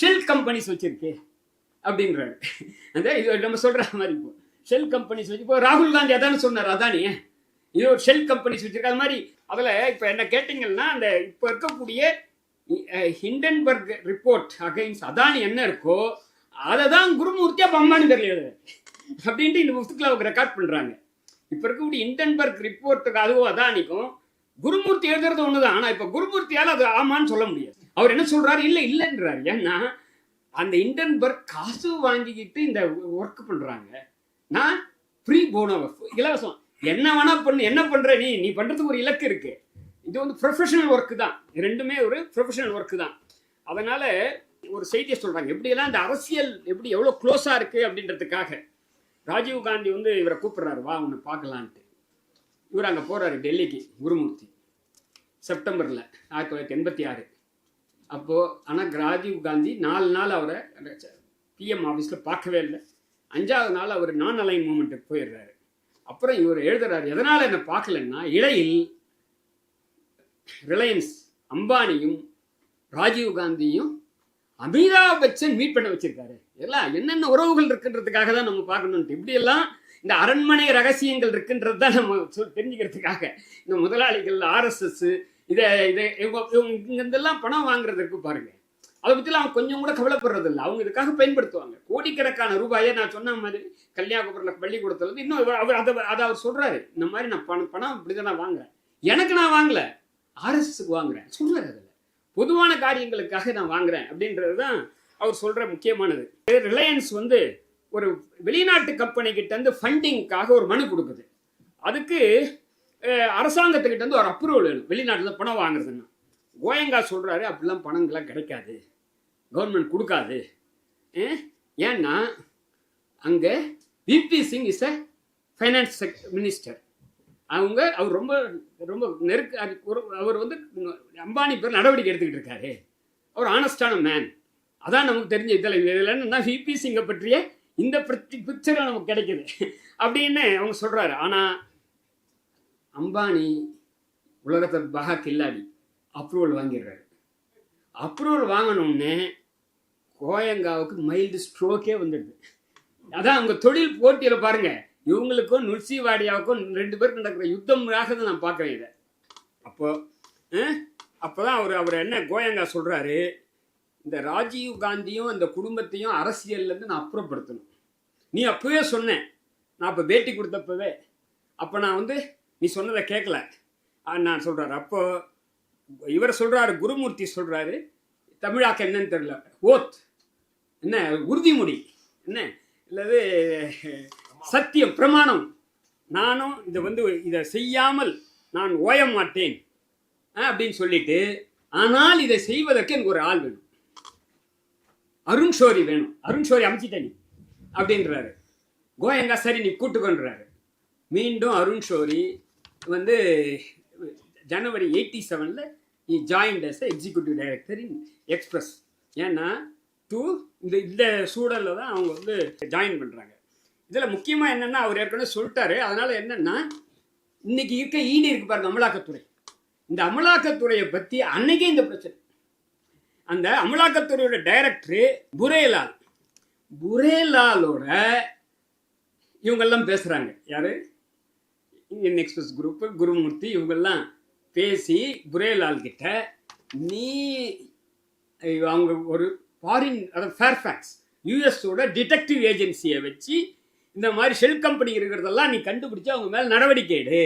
ஷெல் கம்பெனிஸ் வச்சிருக்கு அப்படின்றாரு. அந்த இது நம்ம சொல்ற மாதிரி இப்போ ஷெல் கம்பெனிஸ் வச்சு, இப்போ ராகுல் காந்தி அதானே சொன்னார், அதானி இது ஒரு ஷெல் கம்பெனிஸ் வச்சிருக்கு. அது மாதிரி அதில் இப்போ என்ன கேட்டிங்கன்னா, அந்த இப்போ இருக்கக்கூடிய ஹிண்டன்பர்க் ரிப்போர்ட் அகைன்ஸ்ட் அதானி என்ன இருக்கோ அதை தான் குருமூர்த்தி அப்போ அம்பானி தெரியல அப்படின்ட்டு இந்த புத்தகத்தில் அவங்க ரெக்கார்ட் பண்ணுறாங்க. இப்போ இருக்கக்கூடிய ஹிண்டன்பர்க் ரிப்போர்ட்டுக்கு அதுவும் அதானிக்கும் குருமூர்த்தி எழுதுறது ஒன்று தான். ஆனால் இப்போ குருமூர்த்தியால் அது ஆமான்னு சொல்ல முடியாது. அவர் என்ன சொல்கிறாரு, இல்லைன்றாரு. ஏன்னா அந்த ஹிண்டன்பர்க் காசு வாங்கிக்கிட்டு இந்த ஒர்க் பண்ணுறாங்க. நான் ஃப்ரீ போனோ, இலவசம், என்ன வேணா பண்ணு, என்ன பண்ற நீ பண்றதுக்கு ஒரு இலக்கு இருக்கு. இது வந்து ப்ரொஃபஷனல் ஒர்க்கு தான், ரெண்டுமே ஒரு ப்ரொஃபஷனல் ஒர்க்கு தான். அதனால ஒரு செய்தியை சொல்றாங்க, எப்படியெல்லாம் இந்த அரசியல் எப்படி எவ்வளோ க்ளோஸா இருக்கு அப்படின்றதுக்காக. ராஜீவ் காந்தி வந்து இவரை கூப்பிடுறாரு, வா உன்னை பார்க்கலான்ட்டு. இவர் அங்கே போறாரு டெல்லிக்கு, குருமூர்த்தி, செப்டம்பர்ல 1986. அப்போது ஆனால் ராஜீவ் காந்தி 4 நாள் அவரை பிஎம் ஆஃபீஸில் பார்க்கவே இல்லை. 5ஆவது நாள் அவர் நான் அலைன் மூமெண்ட்டுக்கு போயிடுறாரு. அப்புறம் இவர் எழுதுறாரு, எதனால் என்னை பார்க்கலன்னா இடையில் ரிலையன்ஸ் அம்பானியும் ராஜீவ் காந்தியும் அமிதாப் பச்சன் மீட் பண்ண வச்சிருக்காரு. எல்லாம் என்னென்ன உறவுகள் இருக்குன்றதுக்காக தான் நம்ம பார்க்கணுன்ட்டு இப்படியெல்லாம் இந்த அரண்மனை ரகசியங்கள் இருக்குன்றது தான் நம்ம தெரிஞ்சுக்கிறதுக்காக இந்த முதலாளிகள் ஆர்எஸ்எஸ் இதை இங்கெல்லாம் பணம் வாங்குறதுக்கு பாருங்க, அதை பற்றிலாம் அவங்க கொஞ்சம் கூட கவலைப்படுறது இல்லை. அவங்க இதுக்காக பயன்படுத்துவாங்க கோடிக்கணக்கான ரூபாயை. நான் சொன்ன மாதிரி கன்னியாகுமரியில் பள்ளிக்கூடத்துல வந்து இன்னும் அதை அவர் சொல்றாரு, இந்த மாதிரி நான் பணம் இப்படிதான் நான் வாங்குறேன், எனக்கு நான் வாங்கல, ஆர்எஸ்எஸ்க்கு வாங்குறேன் சொல்றாரு. அதில் பொதுவான காரியங்களுக்காக நான் வாங்குறேன் அப்படின்றது தான் அவர் சொல்ற முக்கியமானது. ரிலையன்ஸ் வந்து ஒரு வெளிநாட்டு கம்பெனி கிட்ட இருந்து ஃபண்டிங்காக ஒரு மனு கொடுக்குது. அதுக்கு அரசாங்கத்துக்கிட்ட இருந்து ஒரு அப்ரூவல் வேணும் வெளிநாட்டில் பணம் வாங்குறதுன்னா. கோயங்கா சொல்றாரு, அப்படிலாம் பணங்கள்லாம் கிடைக்காது, கவர்மெண்ட் கொடுக்காது. ஏன்னா அங்கே VP Singh is a finance minister. அவர் ரொம்ப ரொம்ப அவர் வந்து அம்பானி பேர் நடவடிக்கை எடுத்துக்கிட்டு இருக்காரு. அவர் ஆனஸ்டான மேன். அதான் நமக்கு தெரிஞ்ச இதில் என்னன்னா விபி சிங்கை பற்றிய இந்த பிக்சர் நமக்கு கிடைக்குது அப்படின்னு அவங்க சொல்றாரு. ஆனால் அம்பானி உலகத்தை பகா கில்லாடி அப்ரூவல் வாங்கிடுறாரு. அப்ரூவல் வாங்கணும்னு கோயங்காவுக்கு மைல்டு ஸ்ட்ரோக்கே வந்துடுது. அதான் அவங்க தொழில் போட்டியில் பாருங்க, இவங்களுக்கும் நுர்சிவாடியாவுக்கும் 2 பேருக்கு நடக்கிற யுத்தமாக தான் நான் பார்க்குறேன் இதை. அப்போதான் அவர் என்ன கோயங்கா சொல்கிறாரு, இந்த ராஜீவ் காந்தியும் அந்த குடும்பத்தையும் அரசியல்லேருந்து நான் அப்புறப்படுத்தணும். நீ அப்போவே சொன்னேன், நான் இப்போ பேட்டி கொடுத்தப்பவே, அப்போ நான் வந்து நீ சொன்னதை கேட்கல நான் சொல்கிறாரு. அப்போது இவர் சொல்கிறாரு, குருமூர்த்தி சொல்கிறாரு, தமிழாக்க என்னன்னு தெரியல, ஓத் என்ன உறுதிமொழி என்ன இல்லது சத்தியம் பிரமாணம், நானும் இதை செய்யாமல் நான் ஓய மாட்டேன் அப்படின்னு சொல்லிட்டு, ஆனால் இதை செய்வதற்கு எனக்கு ஒரு ஆள் வேணும், அருண் ஷோரி வேணும், அருண் ஷோரி அமைச்சிட்ட நீ அப்படின்றாரு. கோயங்கா சரி நீ கூட்டுக்கொன்றாரு. மீண்டும் அருண் ஷோரி வந்து ஜனவரி 87 he joined as executive director in express. ஏன்னா இந்த சூழலில் தான் அவங்க வந்து ஜாயின் பண்ணுறாங்க. இதில் முக்கியமாக என்னென்னா அவர் ஏற்கனவே சொல்லிட்டாரு. அதனால் என்னென்னா இன்னைக்கு இருக்க ஈடி இருக்கு பாருங்க அமலாக்கத்துறை, இந்த அமலாக்கத்துறையை பற்றி அன்னைக்கே இந்த பிரச்சனை. அந்த அமலாக்கத்துறையோட டைரக்டரு புரேலாலோட இவங்கெல்லாம் பேசுகிறாங்க. யார்? இந்தியன் எக்ஸ்பிரஸ் குரூப்பு, குருமூர்த்தி, இவங்கெல்லாம் பேசி புரேலால் கிட்ட அவங்க ஒரு ஃபாரின், அதாவது ஃபேர்ஃபேக்ஸ் யூஎஸோட டிடெக்டிவ் ஏஜென்சியை வச்சு இந்த மாதிரி ஷெல் கம்பெனி இருக்கிறதெல்லாம் நீ கண்டுபிடிச்சு அவங்க மேலே நடவடிக்கை எடு.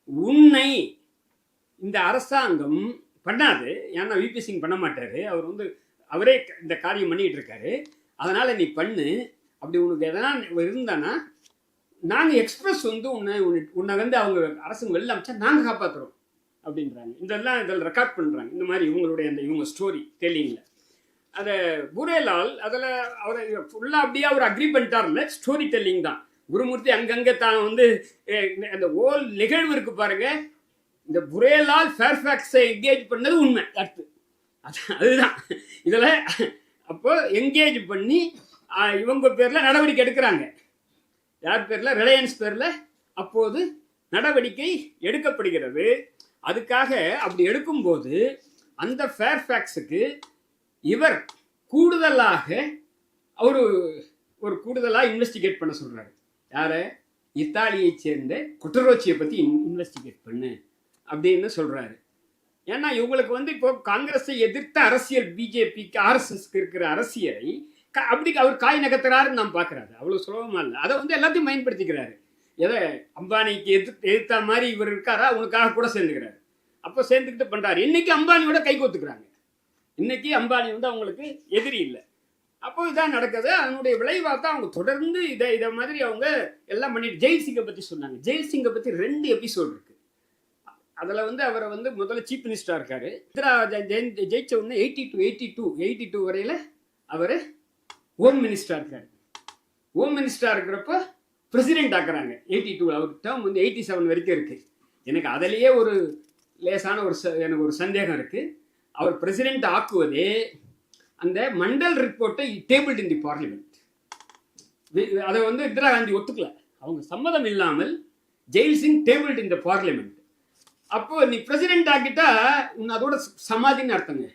உன்னை இந்த அரசாங்கம் பண்ணாது, ஏன்னா விபி சிங் பண்ண மாட்டாரு, அவர் வந்து அவரே இந்த காரியம் பண்ணிகிட்டு இருக்காரு. அதனால் நீ பண்ணு, அப்படி உனக்கு எதனா இருந்தானா நாங்கள் எக்ஸ்பிரஸ் வந்து உன்னை வந்து அவங்க அரசு வெளில அமைச்சா நாங்கள் காப்பாற்றுறோம் அப்படின்றாங்க. இதில் ரெக்கார்ட் பண்ணுறாங்க இந்த மாதிரி இவங்க ஸ்டோரி டெல்லிங்கில். அதை புரேலால் அதில் அவரை ஃபுல்லாக அப்படியே அவர் அக்ரி பண்ணிட்டார்ல, ஸ்டோரி டெல்லிங் தான். குருமூர்த்தி அங்கங்கே தான் வந்து அந்த ஓல் நிகழ்வு இருக்கு பாருங்க, இந்த புரேலால் ஃபேர்ஃபேக்ஸை என்கேஜ் பண்ணது உண்மை. அதுதான் இதில் அப்போ என்கேஜ் பண்ணி இவங்க பேரில் நடவடிக்கை எடுக்கிறாங்க. யார் பேரில்? ரிலையன்ஸ் பேரில் அப்போது நடவடிக்கை எடுக்கப்படுகிறது. அதுக்காக அப்படி எடுக்கும்போது அந்த ஃபேர்ஃபேக்ஸுக்கு இவர் கூடுதலாக ஒரு கூடுதலாக இன்வெஸ்டிகேட் பண்ண சொல்கிறாரு. யாரை? இத்தாலியை சேர்ந்த கொட்டரோச்சியை பற்றி இன்வெஸ்டிகேட் பண்ணு அப்படின்னு சொல்கிறாரு. ஏன்னா இவங்களுக்கு வந்து இப்போ காங்கிரஸை எதிர்த்த அரசியல், பிஜேபிக்கு ஆர்எஸ்எஸ்க்கு இருக்கிற அரசியலை அப்படி அவர் காய் நகர்த்துறாருன்னு நாம் பார்க்குறாரு. அவ்வளோ சுலபமாக இல்லை. அதை வந்து எல்லாத்தையும் பயன்படுத்திக்கிறாரு. எதை அம்பானிக்கு எதிர்த்த மாதிரி இவர் இருக்காரா, உனக்காக கூட சேர்ந்துக்கிறாரு. அப்போ சேர்ந்துக்கிட்டு பண்ணுறாரு. இன்னைக்கு அம்பானியோட கை கோத்துக்கிறாங்க. இன்னைக்கு அம்பானி வந்து அவங்களுக்கு எதிரி இல்லை. அப்போ இதான் நடக்குது. அதனுடைய விளைவாக தான் அவங்க தொடர்ந்து இதை மாதிரி அவங்க எல்லாம் பண்ணிட்டு. ஜெயில் சிங்கை பற்றி சொன்னாங்க. ஜெயில் சிங்கை பற்றி 2 எபிசோடு இருக்கு. அதில் வந்து அவரை வந்து முதல்ல சீஃப் மினிஸ்டராக இருக்காரு. இந்திரா ஜெயிச்ச உடனே 82 வரையில் அவர் ஹோம் மினிஸ்டராக இருக்காரு. ஹோம் மினிஸ்டராக இருக்கிறப்ப பிரசிடென்ட் ஆக்குறாங்க 82. அவர் டேர்ம் வந்து 87 வரைக்கும் இருக்குது. எனக்கு அதிலேயே ஒரு லேசான எனக்கு ஒரு சந்தேகம் இருக்குது. அவர் பிரசிடென்ட் ஆக்குவதே அந்த மண்டல் ரிப்போர்ட்டை டேபிள்ட் இன் தி பார்லிமெண்ட். அதை வந்து இந்திரா காந்தி ஒத்துக்கல. அவங்க சம்மதம் இல்லாமல் Zail Singh tabled in the parliament. அப்போ நீ பிரசிடென்ட் ஆக்கிட்டா உன்னை அதோட சமாதின்னு அர்த்தங்க.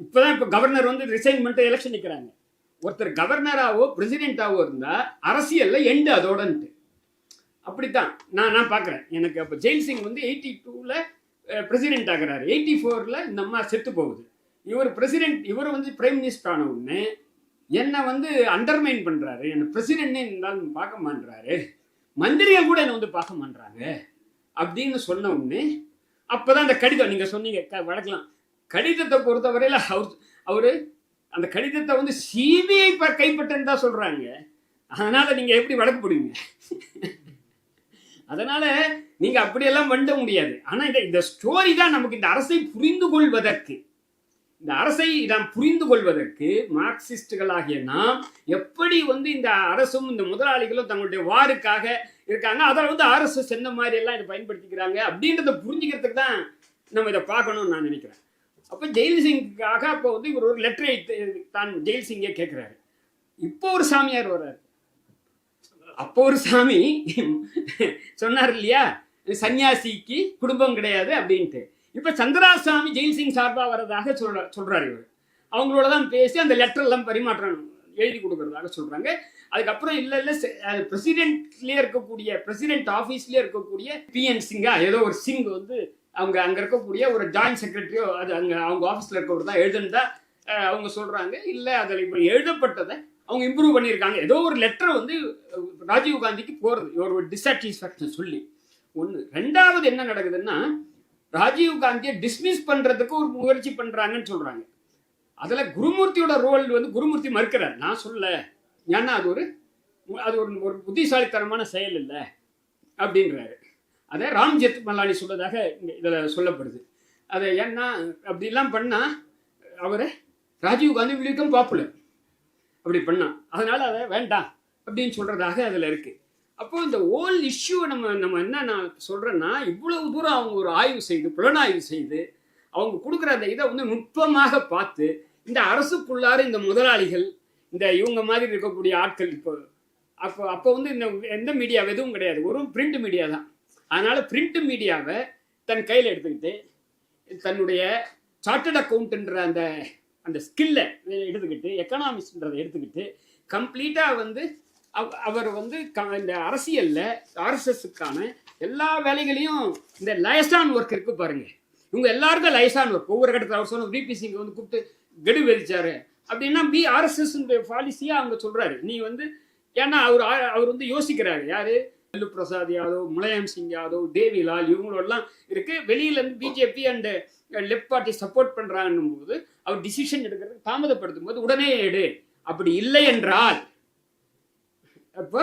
இப்போதான் இப்போ கவர்னர் வந்து ரிசைன் பண்ணிட்டு எலெக்ஷன் நிற்கிறாங்க. ஒருத்தர் கவர்னராகவோ பிரசிடென்டாவோ இருந்தால் அரசியலில் எண்டு அதோடன்ட்டு. அப்படித்தான் நான் பார்க்குறேன். எனக்கு அப்போ ஜெயில் சிங் வந்து 82ல் பிரசிடென்ட் ஆகிறாரு, 84ல் இந்த அம்மா செத்து போகுது. இவர் வந்து பிரைம் மினிஸ்டர் ஆன உடனே என்னை வந்து அண்டர்மைன் பண்ணுறாரு, என்னை பிரசிடென்ட்னே இருந்தாலும் பார்க்க மாட்டுறாரு, மந்திரியை கூட என்னை வந்து பார்க்க மாட்டுறாங்க அப்படின்னு சொன்ன உடனே அப்போதான் அந்த கடிதம் நீங்கள் சொன்னீங்க வழக்கலாம். கடிதத்தை பொறுத்தவரையில் அவரு அந்த கடிதத்தை வந்து சிபிஐ கைப்பற்றன்னு தான் சொல்றாங்க. அதனால நீங்க எப்படி வழக்கு போடுவீங்க? அதனால நீங்க அப்படியெல்லாம் வண்ட முடியாது. ஆனா இந்த ஸ்டோரி தான் நமக்கு இந்த அரசை புரிந்து கொள்வதற்கு, மார்க்சிஸ்டுகளாகிய நாம் எப்படி வந்து இந்த அரசும் இந்த முதலாளிகளும் தங்களுடைய வாருக்காக இருக்காங்க, அதில் வந்து RSS என்ன மாதிரி எல்லாம் இதை பயன்படுத்திக்கிறாங்க அப்படின்றத புரிஞ்சுக்கிறதுக்கு தான் நம்ம இதை பார்க்கணும்னு நான் நினைக்கிறேன். அப்போ ஜெயில் சிங்காக அப்போ வந்து இவர் ஒரு லெட்டரை தான் ஜெயில் சிங்கே கேட்குறாரு. இப்போ ஒரு சாமியார் வர்றாரு. அப்போ ஒரு சாமி சொன்னார் இல்லையா, சன்னியாசிக்கு குடும்பம் கிடையாது அப்படின்ட்டு. இப்போ சந்திராசாமி ஜெயில் சிங் சார்பாக வர்றதாக சொல்றாரு. இவர் அவங்களோட தான் பேசி அந்த லெட்டர் எல்லாம் பரிமாற்றம் எழுதி கொடுக்கறதாக சொல்றாங்க. அதுக்கப்புறம் இல்லை பிரசிடென்ட் ஆஃபீஸ்லேயே இருக்கக்கூடிய PN சிங்கா ஏதோ ஒரு சிங் வந்து அவங்க அங்கே இருக்கக்கூடிய ஒரு ஜாயின்ட் செக்ரட்டரியோ அது அங்கே அவங்க ஆஃபீஸில் இருக்கவர் தான் எழுதுனதா அவங்க சொல்கிறாங்க. இல்லை அதில் இப்போ எழுதப்பட்டதை அவங்க இம்ப்ரூவ் பண்ணியிருக்காங்க. ஏதோ ஒரு லெட்டர் வந்து ராஜீவ் காந்திக்கு போகிறது ஒரு டிஸாட்டிஸ்ஃபேக்ஷன் சொல்லி. ஒன்று. ரெண்டாவது என்ன நடக்குதுன்னா, ராஜீவ் காந்தியை டிஸ்மிஸ் பண்ணுறதுக்கு ஒரு முயற்சி பண்ணுறாங்கன்னு சொல்கிறாங்க. அதில் குருமூர்த்தியோட ரோல் வந்து குருமூர்த்தி மறுக்கிறார். நான் சொல்ல, ஏன்னா அது ஒரு புத்திசாலித்தனமான செயல் இல்லை அப்படின்றாரு. அதை ராம் ஜெத்மலானி சொல்றதாக இதில் சொல்லப்படுது. அதை ஏன்னா அப்படிலாம் பண்ணால் அவரை ராஜீவ் காந்தி வில்லிக்கம் பாப்புலர் அப்படி பண்ணான், அதனால அதை வேண்டாம் அப்படின்னு சொல்றதாக அதில் இருக்கு. அப்போ இந்த ஓல் இஷ்யூ நம்ம என்ன நான் சொல்றேன்னா, இவ்வளவு தூரம் அவங்க ஒரு ஆய்வு செய்து புலனாய்வு செய்து அவங்க கொடுக்குற அந்த இதை வந்து நுட்பமாக பார்த்து இந்த அரசுக்குள்ளார இந்த முதலாளிகள் இந்த இவங்க மாதிரி இருக்கக்கூடிய ஆட்கள் அப்போ வந்து இந்த எந்த மீடியா எதுவும் கிடையாது, ஒரு பிரிண்ட் மீடியா தான். அதனால பிரிண்ட் மீடியாவை தன் கையில் எடுத்துக்கிட்டு தன்னுடைய சார்ட்டர்ட் அக்கௌண்ட்ன்ற அந்த ஸ்கில்லை எடுத்துக்கிட்டு எக்கனாமிக்ஸ்ன்றதை எடுத்துக்கிட்டு கம்ப்ளீட்டாக வந்து அவர் வந்து இந்த அரசியலில் RSSக்கான எல்லா வேலைகளையும் இந்த லயசான் ஒர்க் இருக்கு பாருங்க. இவங்க எல்லாருக்கும் லயசான் ஒர்க். ஒவ்வொரு கட்டத்தில் அவர் சொன்ன VP சிங் வந்து கூப்பிட்டு கெடு வெதிச்சாரு அப்படின்னா RSS பாலிசியாக அவங்க சொல்றாரு. நீ வந்து ஏன்னா அவர் வந்து யோசிக்கிறாரு. யாரு? லல்லு பிரசாத் யாதவ், முலாயம் சிங் யாதவ், தேவிலால் இவங்களோடலாம் இருக்கு. வெளியிலேருந்து BJP and left party support பண்ணுறாங்கன்னும் போது அவர் டிசிஷன் எடுக்கிறது தாமதப்படுத்தும் போது உடனே எடு. அப்படி இல்லை என்றால் அப்போ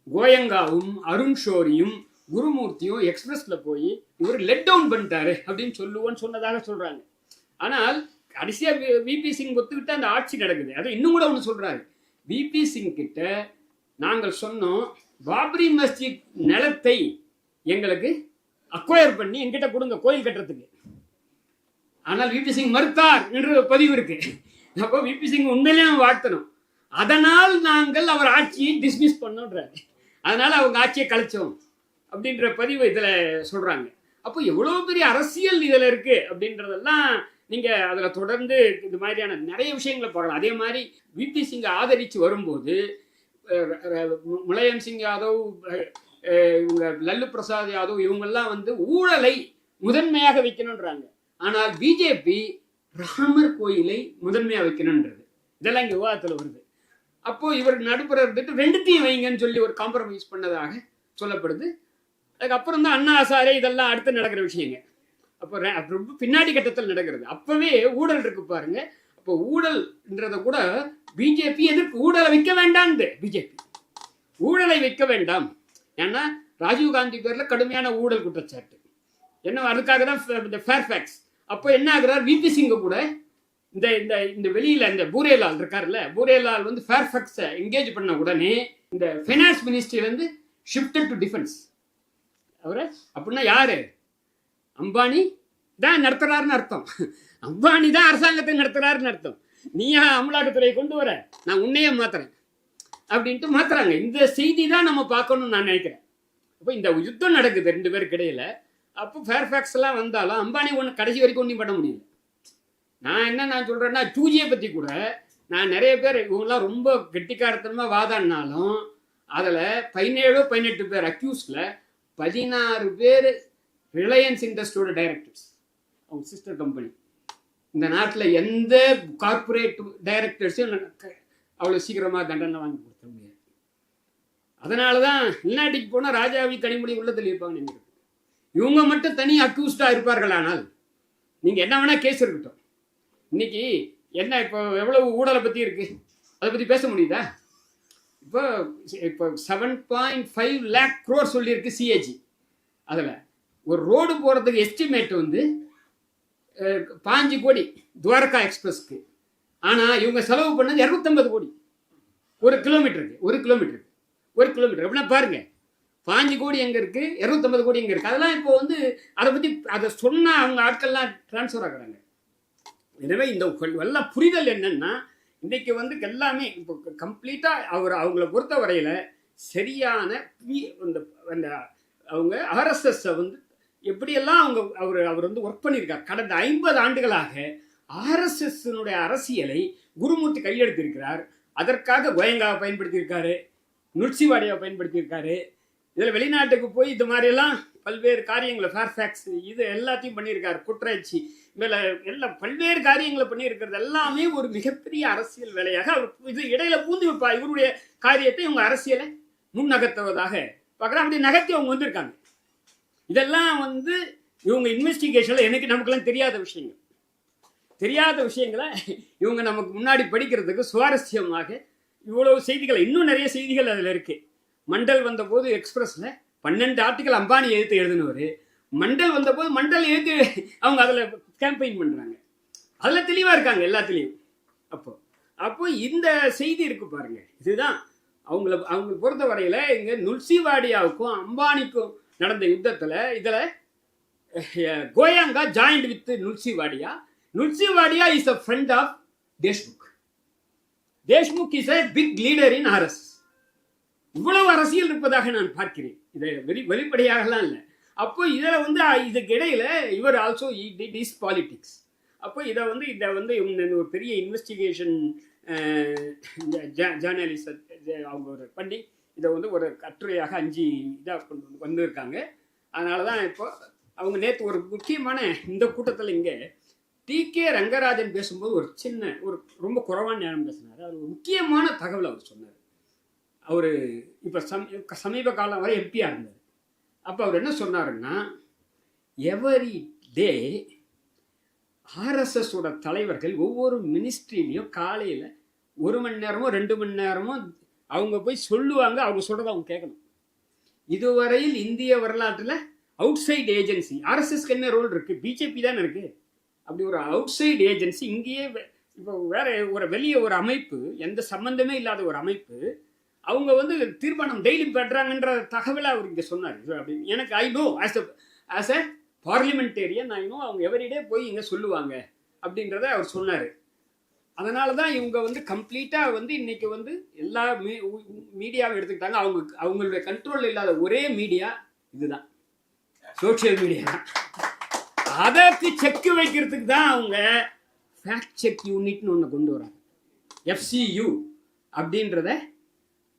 கோயங்காவும் அருண் ஷோரியும் குருமூர்த்தியும் எக்ஸ்பிரஸ்ல போய் இவர் லெட் டவுன் பண்ணிட்டாரு அப்படின்னு சொன்னதாக சொல்றாங்க. ஆனால் கடைசியா VP சிங் ஒத்துக்கிட்ட அந்த ஆட்சி நடக்குது. அது இன்னும் கூட ஒன்று சொல்றாரு. VP சிங் கிட்ட நாங்கள் சொன்னோம், பாபரி மஸ்ஜித் நிலத்தை எங்களுக்கு அக்வயர் பண்ணி என்கிட்ட கொடுங்க கோயில் கட்டுறதுக்கு. ஆனால் VP சிங் மறுத்தார் என்று பதிவு இருக்கு. அப்போ VP சிங் உண்மையிலே நம்ம வாழ்த்தணும். அதனால் நாங்கள் அவர் ஆட்சியை டிஸ்மிஸ் பண்ணோன்றாரு. அதனால அவங்க ஆட்சியை கலைச்சோம் அப்படின்ற பதிவு இதுல சொல்றாங்க. அப்போ எவ்வளவு பெரிய அரசியல் இதுல இருக்கு அப்படின்றதெல்லாம் நீங்க அதுல தொடர்ந்து இந்த மாதிரியான நிறைய விஷயங்களை பார்க்கலாம். அதே மாதிரி VP சிங் ஆதரிச்சு வரும்போது முலாயம் சிங் யாதவ், இவங்க லல்லு பிரசாத் யாதவ் இவங்கெல்லாம் வந்து ஊழலை முதன்மையாக வைக்கணுன்றாங்க. ஆனால் BJP ராமர் கோயிலை முதன்மையாக வைக்கணுன்றது. இதெல்லாம் இங்கே விவாதத்தில் வருது. அப்போ இவர் நடுப்புற இருந்துட்டு ரெண்டுத்தையும் வைங்கன்னு சொல்லி ஒரு காம்ப்ரமைஸ் பண்ணதாக சொல்லப்படுது. அதுக்கப்புறம் தான் அண்ணா ஹசாரே இதெல்லாம் அடுத்து நடக்கிற விஷயங்க. அப்போ பின்னாடி கட்டத்தில் நடக்கிறது. அப்பவே ஊழல் இருக்கு பாருங்க. அப்போ ஊழல்ன்றத கூட BJP எதிர்ப்பு. ஊழலை வைக்க வேண்டாம்னு BJP ஊழலை வைக்க வேண்டாம். ஏன்னா ராஜீவ் காந்தி பேர்ல கடுமையான ஊழல் குற்றச்சாட்டு என்ன, அதுக்காக தான் இந்த ஃபேர்ஃபேக்ஸ். அப்போ என்ன ஆகுறாரு, VP சிங்க கூட இந்த இந்த வெளியில இந்த பூரேலால் இருக்காருல்ல, பூரேலால் வந்து ஃபேர்ஃபேக்ஸை என்கேஜ் பண்ண உடனே இந்த ஃபைனான்ஸ் மினிஸ்ட்ரியிலேருந்து ஷிஃப்டட் டு டிஃபென்ஸ். அவரை அப்படின்னா யாரு? அம்பானி தான் நடத்துறாருன்னு அர்த்தம். அம்பானி தான் அரசாங்கத்தை நடத்துறாருன்னு அர்த்தம். நீயா அமலாக்கத்துறையை கொண்டு வர, நான் உன்னையே மாத்துறேன் அப்படின்ட்டு மாத்துறாங்க. இந்த செய்தி தான் நம்ம பார்க்கணும்னு நான் நினைக்கிறேன். அப்போ இந்த யுத்தம் நடக்குது 2 பேருக்கு இடையில. அப்போ ஃபேர்ஃபேக்ஸ் எல்லாம் வந்தாலும் அம்பானி ஒன்று கடைசி வரைக்கும் ஒன்றும் பண்ண முடியல. நான் சொல்றேன்னா 2G பத்தி கூட நான் நிறைய பேர் இவங்கெல்லாம் ரொம்ப கெட்டிக்காரத்தனமா வாதாடினாலும் அதுல 17-18 பேர் அக்யூஸ்ட்ல 16 பேர் ரிலையன்ஸ் இண்டஸ்ட்ரியோட டைரக்டர்ஸ், அவங்க சிஸ்டர் கம்பெனி. இந்த நாட்டில் எந்த கார்பரேட் டைரக்டர்ஸையும் அவ்வளோ சீக்கிரமாக தண்டனை வாங்கி கொடுக்க முடியாது. அதனால தான் வெளிநாட்டுக்கு போனால் ராஜாவி கனிமொழி உள்ளத்தில் இருப்பாங்க. நீங்கள் இவங்க மட்டும் தனி அக்யூஸ்டாக இருப்பார்கள். ஆனால் நீங்கள் என்ன வேணால் கேஸ் இருக்கட்டும். இன்னைக்கு என்ன இப்போ எவ்வளவு ஊழலை பற்றி இருக்கு, அதை பற்றி பேச முடியுதா? இப்போ 7.5 lakh crore சொல்லியிருக்கு சிஏஜி. அதில் ஒரு ரோடு போகிறதுக்கு எஸ்டிமேட் வந்து 5 கோடி துவாரகா எக்ஸ்பிரஸ்க்கு. ஆனால் இவங்க செலவு பண்ணது 250 கோடி ஒரு கிலோமீட்டருக்கு. அப்படின்னா பாருங்க, 5 கோடி எங்கே இருக்குது, 250 கோடி எங்கே இருக்குது. அதெல்லாம் இப்போ வந்து அதை பற்றி அதை சொன்னால் அவங்க ஆட்கள்லாம் டிரான்ஸ்ஃபர் ஆகுறாங்க. எனவே இந்த எல்லாம் புரிதல் என்னன்னா, இன்னைக்கு வந்து எல்லாமே இப்போ கம்ப்ளீட்டாக அவங்கள பொறுத்த வரையில சரியான அவங்க ஆர்எஸ்எஸ் வந்து எப்படியெல்லாம் அவர் வந்து ஒர்க் பண்ணியிருக்கார். கடந்த 50 ஆண்டுகளாக ஆர்எஸ்எஸ்னுடைய அரசியலை குருமூர்த்தி கையெழுத்திருக்கிறார். அதற்காக கோயங்காவை பயன்படுத்தியிருக்காரு, நுட்சிவாடியாவை பயன்படுத்தியிருக்காரு. இதில் வெளிநாட்டுக்கு போய் இது மாதிரியெல்லாம் பல்வேறு காரியங்களை ஃபேர்ஃபேக்ஸ் இது எல்லாத்தையும் பண்ணியிருக்காரு. குற்றச்சி மேலே எல்லாம் பல்வேறு காரியங்களை பண்ணியிருக்கிறது எல்லாமே ஒரு மிகப்பெரிய அரசியல் வேலையாக அவர் இது இடையில பூந்து வைப்பா. இவருடைய காரியத்தை இவங்க அரசியலை முன்னகர்த்துவதாக பார்க்குறாங்க. அப்படி நகர்த்தி அவங்க வந்திருக்காங்க. இதெல்லாம் வந்து இவங்க இன்வெஸ்டிகேஷனில் எனக்கு நமக்குலாம் தெரியாத விஷயங்களை இவங்க நமக்கு முன்னாடி படிக்கிறதுக்கு சுவாரஸ்யமாக இவ்வளவு செய்திகளை, இன்னும் நிறைய செய்திகள் அதில் இருக்கு. மண்டல் வந்தபோது எக்ஸ்பிரஸ்ல 12 ஆர்டிக்கல் அம்பானி எழுத்து எழுதினவர். மண்டல் வந்தபோது மண்டல் எழுத்து அவங்க அதில் கேம்பெயின் பண்றாங்க. அதில் தெளிவா இருக்காங்க எல்லாத்துலேயும். அப்போ இந்த செய்தி இருக்கு பாருங்க. இதுதான் அவங்க பொறுத்த வரையில இங்க நுல்சிவாடியாவுக்கும் அம்பானிக்கும் நடந்த யுத்தத்தில் இதில் Goenka joint with Nusli Wadia is a friend of Deshmukh is a big leader in RS. இவ்வளவு அரசியல் இருப்பதாக நான் பார்க்கிறேன். இதை வெளிப்படையாகலாம் இல்லை. அப்போ இதில் வந்து இதுக்கு இடையில இவர் ஆல்சோ டிட் இஸ் பாலிடிக்ஸ். அப்போ இதை வந்து ஒரு பெரிய இன்வெஸ்டிகேஷன் ஜேர்னலிஸ்ட் அவங்க பண்ணி இதை வந்து ஒரு கட்டுரையாக 5 இதாக கொண்டு வந்திருக்காங்க. அதனால தான் இப்போ அவங்க நேற்று ஒரு முக்கியமான இந்த கூட்டத்தில் இங்கே TK ரங்கராஜன் பேசும்போது ஒரு ரொம்ப குறைவான நேரம் பேசினார். அது ஒரு முக்கியமான தகவல் அவர் சொன்னார். அவர் இப்போ சமீப காலம் வரை எம்பியாக இருந்தார். அப்போ அவர் என்ன சொன்னாருன்னா, எவரி டே ஆர்எஸ்எஸோட தலைவர்கள் ஒவ்வொரு மினிஸ்ட்ரிலையும் காலையில் 1 மணி நேரமோ 2 மணி நேரமோ அவங்க போய் சொல்லுவாங்க. அவங்க சொல்கிறத அவங்க கேட்கணும். இதுவரையில் இந்திய வரலாற்றில் அவுட் சைட் ஏஜென்சி, ஆர்எஸ்எஸ்க்கு என்ன ரோல் இருக்குது, பிஜேபி தானே இருக்குது. அப்படி ஒரு அவுட் சைட் ஏஜென்சி இங்கேயே இப்போ வேற வெளியே ஒரு அமைப்பு, எந்த சம்பந்தமே இல்லாத ஒரு அமைப்பு, அவங்க வந்து தீர்மானம் டெய்லி பெறாங்கன்ற தகவலை அவர் இங்கே சொன்னார். அப்படின்னு எனக்கு I know as a parliamentarian I know அவங்க எவரிடே போய் இங்கே சொல்லுவாங்க அப்படின்றத அவர் சொன்னார். அதனால தான் இவங்க வந்து கம்ப்ளீட்டாக வந்து இன்னைக்கு வந்து எல்லா மீடியாவும் எடுத்துக்கிட்டாங்க. அவங்களுடைய கண்ட்ரோல் இல்லாத ஒரே மீடியா இதுதான், சோசியல் மீடியா தான். அதற்கு செக் வைக்கிறதுக்கு தான் அவங்க ஃபேக்ட் செக் யூனிட்னு ஒன்று கொண்டு வராங்க. FCU அப்படின்றத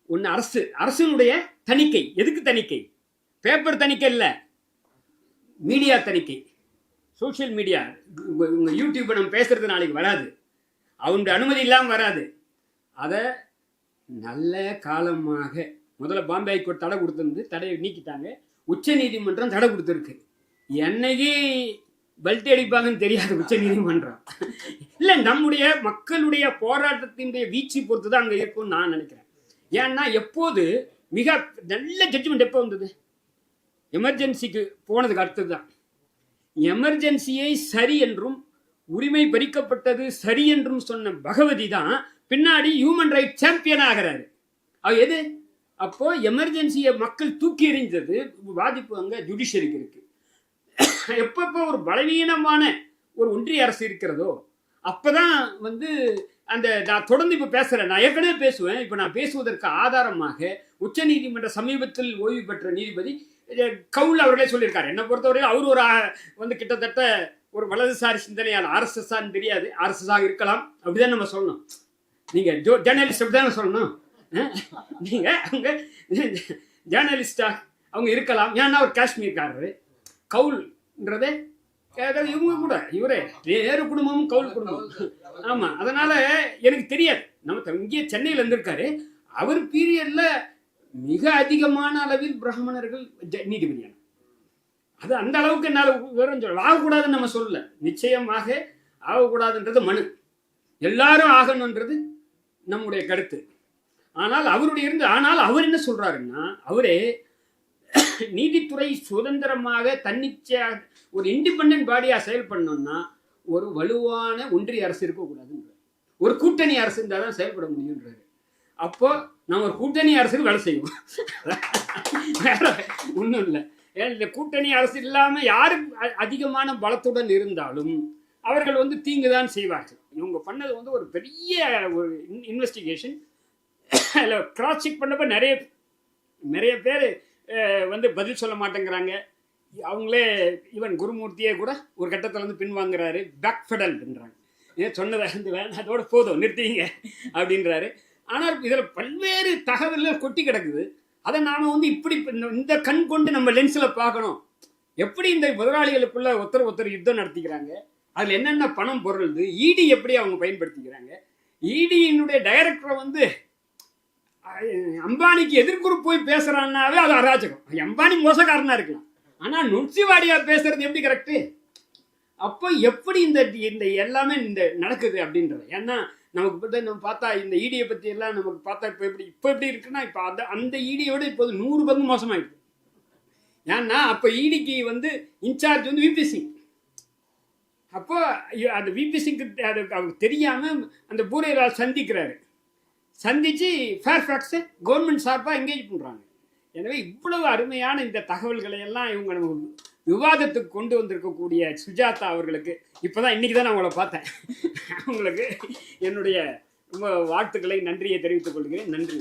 ஒன்று அரசினுடைய தணிக்கை. எதுக்கு தணிக்கை? பேப்பர் தணிக்கை இல்லை, மீடியா தணிக்கை. சோசியல் மீடியா உங்கள் யூடியூப்பை நம்ம பேசுறது நாளைக்கு வராது, அவனுடைய அனுமதி இல்லாமல் வராது. அதை நல்ல காலமாக முதல்ல பாம்பே ஹைகோர்ட் தடை கொடுத்துருந்து தடையை நீக்கிட்டாங்க. உச்ச நீதிமன்றம் தடை கொடுத்துருக்கு. என்னைக்கு பல்ட்டி அடிப்பாங்கன்னு தெரியாது உச்ச நீதிமன்றம். இல்லை, நம்முடைய மக்களுடைய போராட்டத்தினுடைய வீச்சு பொறுத்து தான் அங்கே இருக்கும்னு நான் நினைக்கிறேன். ஏன்னா எப்போது மிக நல்ல ஜட்ஜ்மெண்ட் எப்போ வந்தது? எமர்ஜென்சிக்கு போனதுக்கு அடுத்தது தான். எமர்ஜென்சியை சரி என்றும் உரிமை பறிக்கப்பட்டது சரி என்றும் சொன்ன பகவதி தான் பின்னாடி ஹியூமன் ரைட் சாம்பியன் ஆகிறாரு. எது? அப்போ எமர்ஜென்சியை மக்கள் தூக்கி எறிஞ்சது பாதிப்பு அங்கே ஜுடிஷியரிக்கு இருக்கு. எப்பப்போ ஒரு பலவீனமான ஒரு ஒன்றிய அரசு இருக்கிறதோ அப்பதான் வந்து அந்த நான் தொடர்ந்து இப்ப பேசுறேன், நான் ஏற்கனவே பேசுவேன். இப்ப நான் பேசுவதற்கு ஆதாரமாக உச்ச நீதிமன்ற சமீபத்தில் ஓய்வு பெற்ற நீதிபதி கவுல் அவர்களே சொல்லியிருக்காரு. என்னை பொறுத்தவரையில் அவர் ஒரு வந்து கிட்டத்தட்ட ஒரு வலதுசாரி சிந்தனையால் ஆர்எஸ்எஸ் தெரியாது, ஆர்எஸ்எஸ் இருக்கலாம், அப்படிதான் நம்ம சொல்லணும். நீங்க ஜேர்னலிஸ்ட் அப்படிதான் சொல்லணும். நீங்க அவங்க ஜேர்னலிஸ்டா அவங்க இருக்கலாம். ஏன்னா அவர் காஷ்மீர்காரரு. கவுல்ன்றதே இவங்க கூட இவரே நேரு குடும்பமும் கவுல் குடும்பம். ஆமா, அதனால எனக்கு தெரியாது. நம்ம இங்கே சென்னையில இருந்திருக்காரு. அவர் பீரியட்ல மிக அதிகமான அளவில் பிராமணர்கள் நீதிபதியான, அது அந்த அளவுக்கு என்னால் விவரம் சொல்ல ஆகக்கூடாதுன்னு நம்ம சொல்லல. நிச்சயமாக ஆகக்கூடாதுன்றது மனு, எல்லாரும் ஆகணுன்றது நம்முடைய கருத்து. ஆனால் அவருடைய ஆனால் அவர் என்ன சொல்றாருன்னா, அவரே நீதித்துறை சுதந்திரமாக தன்னிச்சையாக ஒரு இண்டிபெண்டன்ட் பாடியா செயல்படணும்னா ஒரு வலுவான ஒன்றிய அரசு இருக்கக்கூடாதுன்ற, ஒரு கூட்டணி அரசு இருந்தால் தான் செயல்பட முடியுன்றாரு. அப்போ நம்ம ஒரு கூட்டணி அரசுக்கு வேலை செய்வோம், வேற ஒன்றும் இல்லை. இந்த கூட்டணி அரசு இல்லாம யாரு அதிகமான பலத்துடன் இருந்தாலும் அவர்கள் வந்து தீங்குதான் செய்வார்கள். இவங்க பண்ணது வந்து ஒரு பெரிய ஒரு இன்வெஸ்டிகேஷன். கிராஸ் செக் பண்ணப்ப நிறைய பேர் வந்து பதில் சொல்ல மாட்டேங்கிறாங்க. அவங்களே ஈவன் குருமூர்த்தியே கூட ஒரு கட்டத்தில் வந்து பின்வாங்குறாரு, பேக் ஃபெடல்ன்றாங்க. ஏன் சொன்னதை அதோட போதும் நிறுத்திங்க அப்படின்றாரு. ஆனால் இதில் பல்வேறு தகவல்கள் கொட்டி கிடக்குது. அதை நாம வந்து இப்படி இந்த கண் கொண்டு நம்ம லென்ஸில் பார்க்கணும். எப்படி இந்த முதலாளிகளுக்குள்ள ஒருத்தர் யுத்தம் நடத்திக்கிறாங்க, அதில் என்னென்ன பணம் பொருள்து, இடி எப்படி அவங்க பயன்படுத்திக்கிறாங்க. இடியினுடைய டைரக்டரை வந்து அம்பானிக்கு எதிர்குறு போய் பேசுறான்னாவே அது அராஜகம். அம்பானி மோசக்காரனா இருக்கலாம், ஆனா நுட்சிவாடியா பேசுறது எப்படி கரெக்டு? அப்போ எப்படி இந்த எல்லாமே இந்த நடக்குது அப்படின்றது. ஏன்னா நமக்கு நம்ம பார்த்தா இந்த ஈடியை பத்தி எல்லாம் நமக்கு பார்த்தா இப்போ எப்படி இருக்குன்னா, இப்போ அந்த ஈடியோட இப்போது 100 பங்கு மோசமாயிருக்கு. ஏன்னா அப்போ ஈடிக்கு வந்து இன்சார்ஜ் வந்து விபி சிங். அப்போ அந்த விபி சிங்க்கு அது அவருக்கு தெரியாம அந்த பூரேரால் சந்திச்சு ஃபேர்ஃபேக்ஸை கவர்மெண்ட் சார்பாக என்கேஜ் பண்ணுறாங்க. எனவே இவ்வளவு அருமையான இந்த தகவல்களை எல்லாம் இவங்க நமக்கு விவாதத்துக்கு கொண்டு வந்திருக்கக்கூடிய சுஜாதா அவர்களுக்கு இப்போதான் இன்னைக்கு தான் நான் உங்களை பார்த்தேன். அவங்களுக்கு என்னுடைய ரொம்ப வாழ்த்துக்களை நன்றியை தெரிவித்துக் கொள்கிறேன். நன்றி.